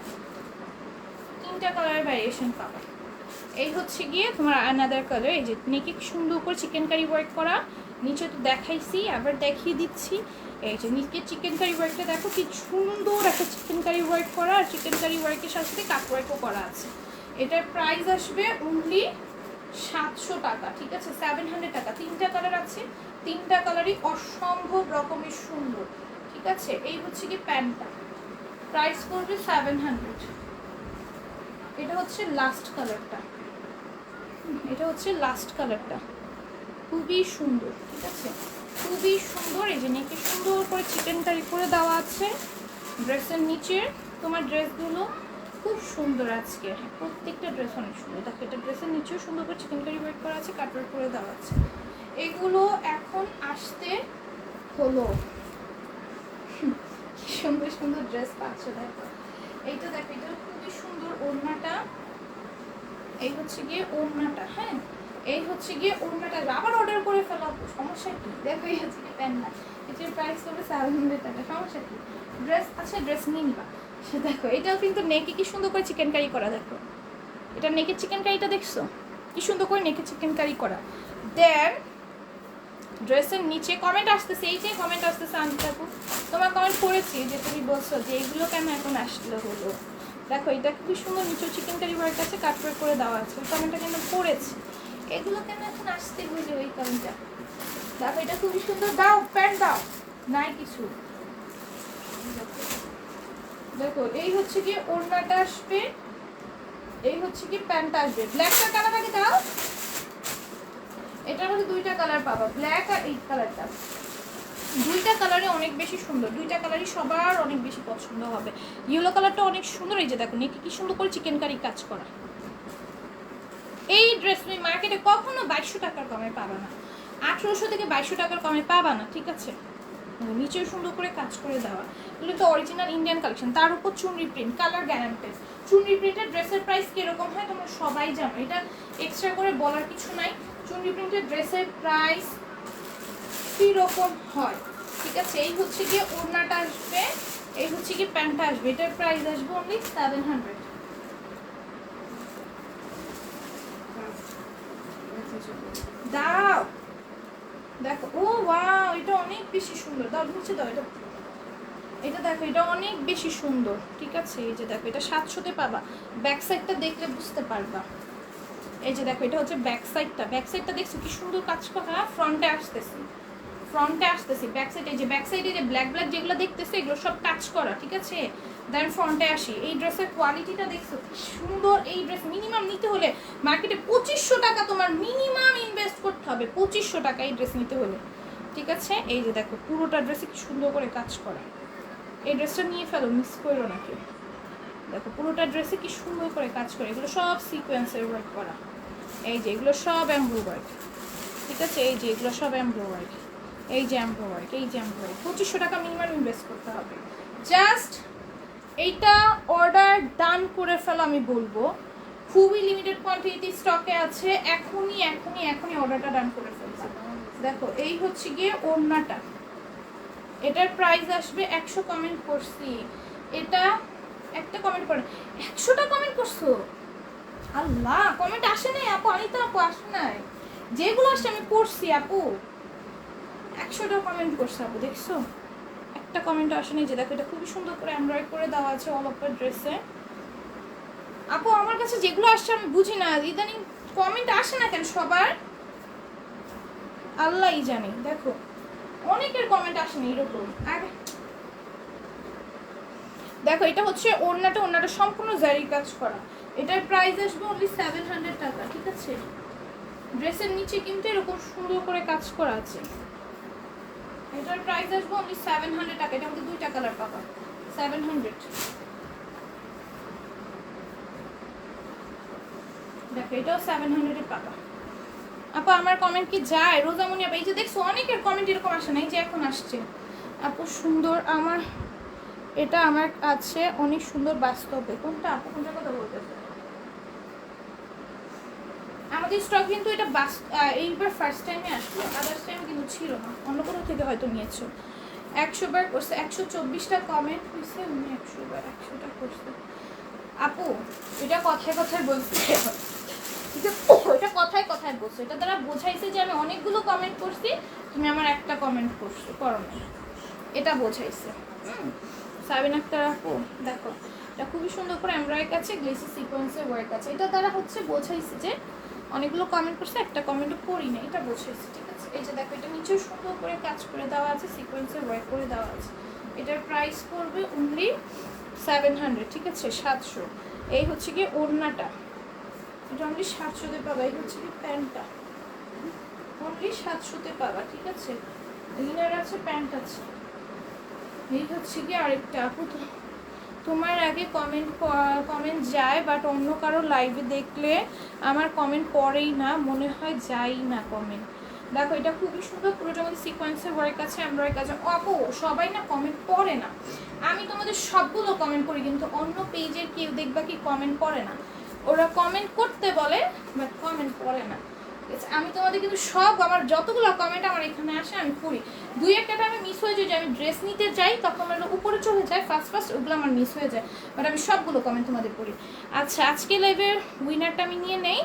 3টা কালার ভ্যারিয়েশন পাবা। এই হচ্ছে গিয়ে তোমার আনাদার কালার। এই যে নেকে সুন্দর করে চিকেন কারি ওয়ার্ক করা, নিচে তো দেখাইছি, আবার দেখিয়ে দিচ্ছি। এই যে নিচে চিকেন কারি ওয়ার্কটা দেখো কি সুন্দর একটা চিকেন কারি ওয়ার্ক করা, আর চিকেন কারি ওয়ার্কের সাথে সাথে কাট ওয়ার্কও করা আছে। এটার প্রাইস আসবে অনলি 700 টাকা, ঠিক আছে, 700 টাকা। 3টা কালার আছে, 3টা কালারই অসম্ভব রকমের সুন্দর, ঠিক আছে। এই হচ্ছে কি প্যান্টটা, প্রাইস পড়বে 700। এটা হচ্ছে লাস্ট কালারটা, এটা হচ্ছে লাস্ট কালারটা, খুবই সুন্দর, ঠিক আছে, খুবই সুন্দর। এই যে নেকে সুন্দর করে চিকেন কারি করে দেওয়া আছে। ড্রেসের নিচে তোমার ড্রেসগুলো খুব সুন্দর আজকে, প্রত্যেকটা ড্রেস অনেক সুন্দর। দেখো এটা ড্রেসের নিচেও সুন্দর করে চিকেন কারি ওয়ার্ক করা আছে, কাটওয়ার্ক করে দেওয়া আছে। এগুলো এখন আসতে হলো, কি সুন্দর সুন্দর ড্রেস পাচ্ছ। দেখো এইটা, দেখো এটা খুবই সুন্দর ওড়নাটা, এই হচ্ছে গিয়ে ওড়নাটা, হ্যাঁ এই হচ্ছে গিয়ে ওড়নাটা। আবার অর্ডার করে ফেলা, সমস্যা কি? দেখো এই হচ্ছে কি প্যান্টটা, এটার প্রাইস হবে 700 টাকা, সমস্যা কি? ড্রেস আছে, ড্রেস নিয়ে নিবা। সে দেখো এটাও কিন্তু নেকে কি সুন্দর করে চিকেন কারি করা, দেখো এটা নেকের চিকেন কারিটা দেখছো কি সুন্দর করে নেকের চিকেন কারি করা। দেন ড্রেসের নিচে কমেন্ট আসতেছে, এই যে কমেন্ট আসতেছে আনতে থাকো, তোমার কমেন্ট পড়েছি যে তুমি বলছো যে এগুলো কেন এখন আসলে হলো। দেখো এটা খুবই সুন্দর, নিচে চিকেন কারি ওয়ার্ক আছে, কাটওয়ার্ক করে দেওয়া আছে, ওই কমেন্টটা কিন্তু পড়েছি, এগুলো কেন এখন আসতে হলো ওই কমেন্টটা। দেখো এটা খুবই সুন্দর, দাও প্যান্ট দাও, নাই কিছু। দেখো এই হচ্ছে কি ওড়নাটা আসবে, এই হচ্ছে কি প্যান্টটা আসবে। ব্ল্যাকটা কালার আগে দাও, এটার মধ্যে 2টা কালার পাবা, ব্ল্যাক আর এই কালারটা। 2টা কালারই অনেক বেশি সুন্দর, 2টা কালারই সবার অনেক বেশি পছন্দ হবে। ইয়েলো কালারটা অনেক সুন্দর, এই যে দেখো নেকে কি সুন্দর করে চিকেন কারি কাজ করা। এই ড্রেস তুমি মার্কেটে কখনো 2200 টাকার কমে পাবা না, 1800 থেকে 2200 টাকার কমে পাবা না, ঠিক আছে। নিচেও সুন্দর করে কাজ করে দেওয়া, এগুলো তো অরিজিনাল ইন্ডিয়ান কালেকশন, তার উপর চুনরি প্রিন্ট, কালার গ্যারান্টেড। চুনরি প্রিন্টের ড্রেসের প্রাইস কিরকম হয় তোমরা সবাই জানো, এটা এক্সট্রা করে বলার কিছু নাই। চুনরি প্রিন্টের ড্রেসের প্রাইস কীরকম হয়, ঠিক আছে। এই হচ্ছে গিয়ে ওড়নাটা আসবে, এই হচ্ছে গিয়ে প্যান্টটা আসবে, এটার প্রাইস আসবে অনলি 700। দাও দেখো, ও ওয়াও এটা অনেক বেশি সুন্দর, দাও নিচে দাও। এটা এটা দেখো এটা অনেক বেশি সুন্দর, ঠিক আছে। এই যে দেখো এটা 700-তে পাবা, ব্যাক সাইডটা দেখলে বুঝতে পারবা। এই যে দেখো এটা হচ্ছে ব্যাক সাইডটা, ব্যাক সাইডটা দেখছো কি সুন্দর কাজ করা। ফ্রন্টে আসতেছি, ফ্রন্টে আসতেছি, ব্যাক সাইডে যে ব্যাক সাইডে যে ব্ল্যাক ব্ল্যাক যেগুলো দেখতেছো এগুলো সব কাজ করা, ঠিক আছে। দেন ফ্রন্টে আসি, এই ড্রেসের কোয়ালিটিটা দেখছো কি সুন্দর। এই ড্রেস মিনিমাম নিতে হলে মার্কেটে 2500 টাকা তোমার মিনিমাম ইনভেস্ট করতে হবে, 2500 টাকা এই ড্রেস নিতে হলে, ঠিক আছে। এই যে দেখো পুরোটা ড্রেসে কি সুন্দর করে কাজ করা, এই ড্রেসটা নিয়ে ফেলো, মিস করো না কেউ। দেখো পুরোটা ড্রেসে কি সুন্দর করে কাজ করে, এগুলো সব সিকোয়েন্সের ওয়ার্ক করা। এই যে এগুলো সব এমব্রো ওয়ার্ক, ঠিক আছে। এই যে এগুলো সব এমব্রো ওয়ার্ক, এই যে এমব্রো ওয়ার্ক, এই যে এমব্রো ওয়ার্ক। 2500 টাকা মিনিমাম ইনভেস্ট করতে হবে। জাস্ট এইটা অর্ডার ডান করে ফেলো, আমি বলবো খুবই লিমিটেড কোয়ান্টিটি স্টকে আছে, এখনই এখনই এখনই অর্ডারটা ডান করে ফেলছে। দেখো এই হচ্ছে গিয়ে ওড়নাটা, এটার প্রাইস আসবে 100। কমেন্ট করছি, এটা একটা কমেন্ট করে 100টা কমেন্ট করছো, আল্লাহ কমেন্ট আসে নাই আপু, অনিতা আপু আসে নাই, যেগুলো আসছে আমি পড়ছি আপু। 100টা কমেন্ট করছে আপু, দেখছো একটা কমেন্ট আসে নাই। যে দেখো এটা খুবই সুন্দর করে এমব্রয়েড করে দেওয়া আছে অল ওভার ড্রেসে। আপু আমার কাছে যেগুলো আসছে আমি বুঝি না, ইদানিং কমেন্ট আসে না কেন সবার, আল্লাহই জানি। দেখো অনেকের কমেন্ট আসে না এরকম। আগে দেখো এটা হচ্ছে ওড়নাটা, ওড়নাটা সম্পূর্ণ জারি কাজ করা, এটার প্রাইস আসবে অনলি 700 টাকা, ঠিক আছে। ড্রেসের নিচে কিন্তু এরকম সুন্দর করে কাজ করা আছে, এটার প্রাইস আসবে অনলি 700 টাকা। এটার মধ্যে 2টা কালার পাবা, 700। দেখো এটাও 700-এ পাবা। আপু আমার কমেন্ট কি যায় রোজামনি আপু? এই যে দেখছো অনেকের কমেন্ট এরকম আসে না, এই যে এখন আসছে আপু সুন্দর। আমার এটা আমার আছে অনেক সুন্দর বাস্তবে, কোনটা আপু কোনটা কথা বলতেছে? আমাদের স্টক কিন্তু এটা এইবার ফার্স্ট টাইমে আসলো, আদার্স টাইম কিন্তু ছিল না, অন্য কোনো থেকে হয়তো নিয়েছো। 100 বার করছে, 124টা কমেন্ট হয়েছে, উনি 100 বার 100টা করছে। আপু এটা কথায় কথায় বলছি, এটা কথায় কথায় বলছো, এটা দ্বারা বোঝাইছে যে আমি অনেকগুলো কমেন্ট করছি, তুমি আমার একটা কমেন্ট করছো করো না, এটা বোঝাইছে। সাবিনা আক্তার আপু দেখো, এটা খুবই সুন্দর করে এমব্রয়ডারি আছে, গ্লেসি সিকোয়েন্সের ওয়ার্ক আছে, এটা দ্বারা হচ্ছে বোঝাইছে যে অনেকগুলো কমেন্ট করছে, একটা কমেন্টও করি না, এটা বোঝাইছে। ঠিক আছে, এই যে দেখো এটা নিচেও সুন্দর করে কাজ করে দেওয়া আছে, সিকোয়েন্সের ওয়ার্ক করে দেওয়া আছে। এটার প্রাইস পড়বে অনলি 700। ঠিক আছে, 700। এই হচ্ছে কি ওড়নাটা, এটা অনলি 700-তে পাবা। এই হচ্ছে কি প্যান্টটা, অনলি 700-তে পাবা। ঠিক আছে, ইনার আছে, প্যান্ট আছে। এই হচ্ছে কি আরেকটা। আপু তোমার আগে কমেন্ট যায়, বাট অন্য কারো লাইভে দেখলে আমার কমেন্ট পড়েই না, মনে হয় যাই না কমেন্ট। দেখো এটা খুবই সুন্দর, পুরোটার মধ্যে সিকোয়েন্সের ওয়ার্ক আছে, এমব্রয়ডারি কাজ। আপু সবাই না কমেন্ট পড়ে না, আমি তোমাদের সবগুলো কমেন্ট করি, কিন্তু অন্য পেজের কেউ দেখবা কি কমেন্ট পড়ে না, ওরা কমেন্ট করতে বলে বাট কমেন্ট পড়ে না। আমি তোমাদের কিন্তু সব, আমার যতগুলো কমেন্ট আমার এখানে আসে আমি পড়ি। দুই একটা আমি মিস হয়ে যায়, যে আমি ড্রেস নিতে যাই তখন আমার উপরে চলে যায় ফার্স্ট, ওগুলো আমার মিস হয়ে যায়, বাট আমি সবগুলো কমেন্ট তোমাদের পড়ি। আচ্ছা, আজকে লাইভের উইনারটা আমি নিয়ে নেই।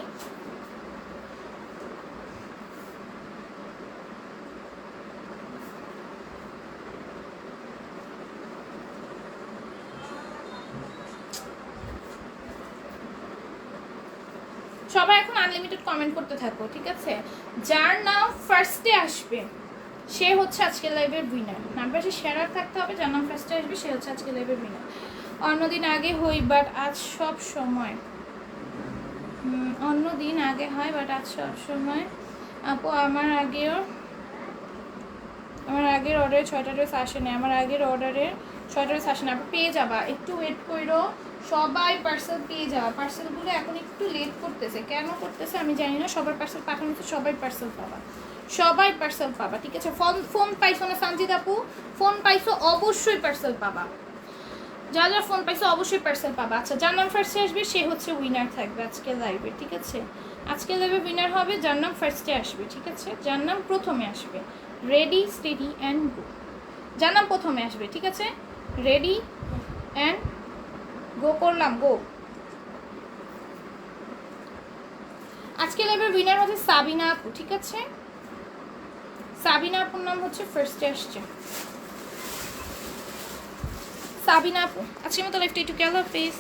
সবাই এখন আনলিমিটেড কমেন্ট করতে থাকো, ঠিক আছে? যার নাম ফার্স্টে আসবে সে হচ্ছে আজকে লাইভের উইনার। নাম্বার শেয়ার থাকতে হবে, যার নাম ফার্স্টে আসবে সে হচ্ছে আজকে লাইভের উইনার। অন্যদিন আগে হই বাট আজ সব সময়, অন্যদিন আগে হয় বাট আজ সব সময়। আপু আমার আগের অর্ডারে 6টা ড্রেস আসেনি, আমার আগের অর্ডারের 6টা ড্রেস আসেনি। আপু পেয়ে যাবা, একটু ওয়েট করো, সবাই পার্সেল পেয়ে যাওয়া। পার্সেলগুলো এখন একটু লেট করতেছে, কেন করতেছে আমি জানি না। সবার পার্সেল পাঠানো হচ্ছে, সবাই পার্সেল পাবা, সবাই পার্সেল পাবা। ঠিক আছে, ফোন পাইছো না সানজিদ আপু? ফোন পাইছো, অবশ্যই পার্সেল পাবা। যা যা ফোন পাইছো অবশ্যই পার্সেল পাবা। আচ্ছা, যার নাম ফার্স্টে আসবে সে হচ্ছে উইনার থাকবে আজকে লাইভে। ঠিক আছে, আজকে লাইভে উইনার হবে যার নাম ফার্স্টে আসবে। ঠিক আছে, যার নাম প্রথমে আসবে। রেডি স্টেডি অ্যান্ড গো, যার নাম প্রথমে আসবে। ঠিক আছে, রেডি অ্যান্ড গো করলাম, গো। আজকে লাইভের উইনার হচ্ছে সাবিনা আপু। ঠিক আছে, সাবিনা আপুর নাম হচ্ছে ফার্স্টে আসছে, সাবিনা আপু। আজকের মতো লাইভটা একটু গেল, প্লিজ।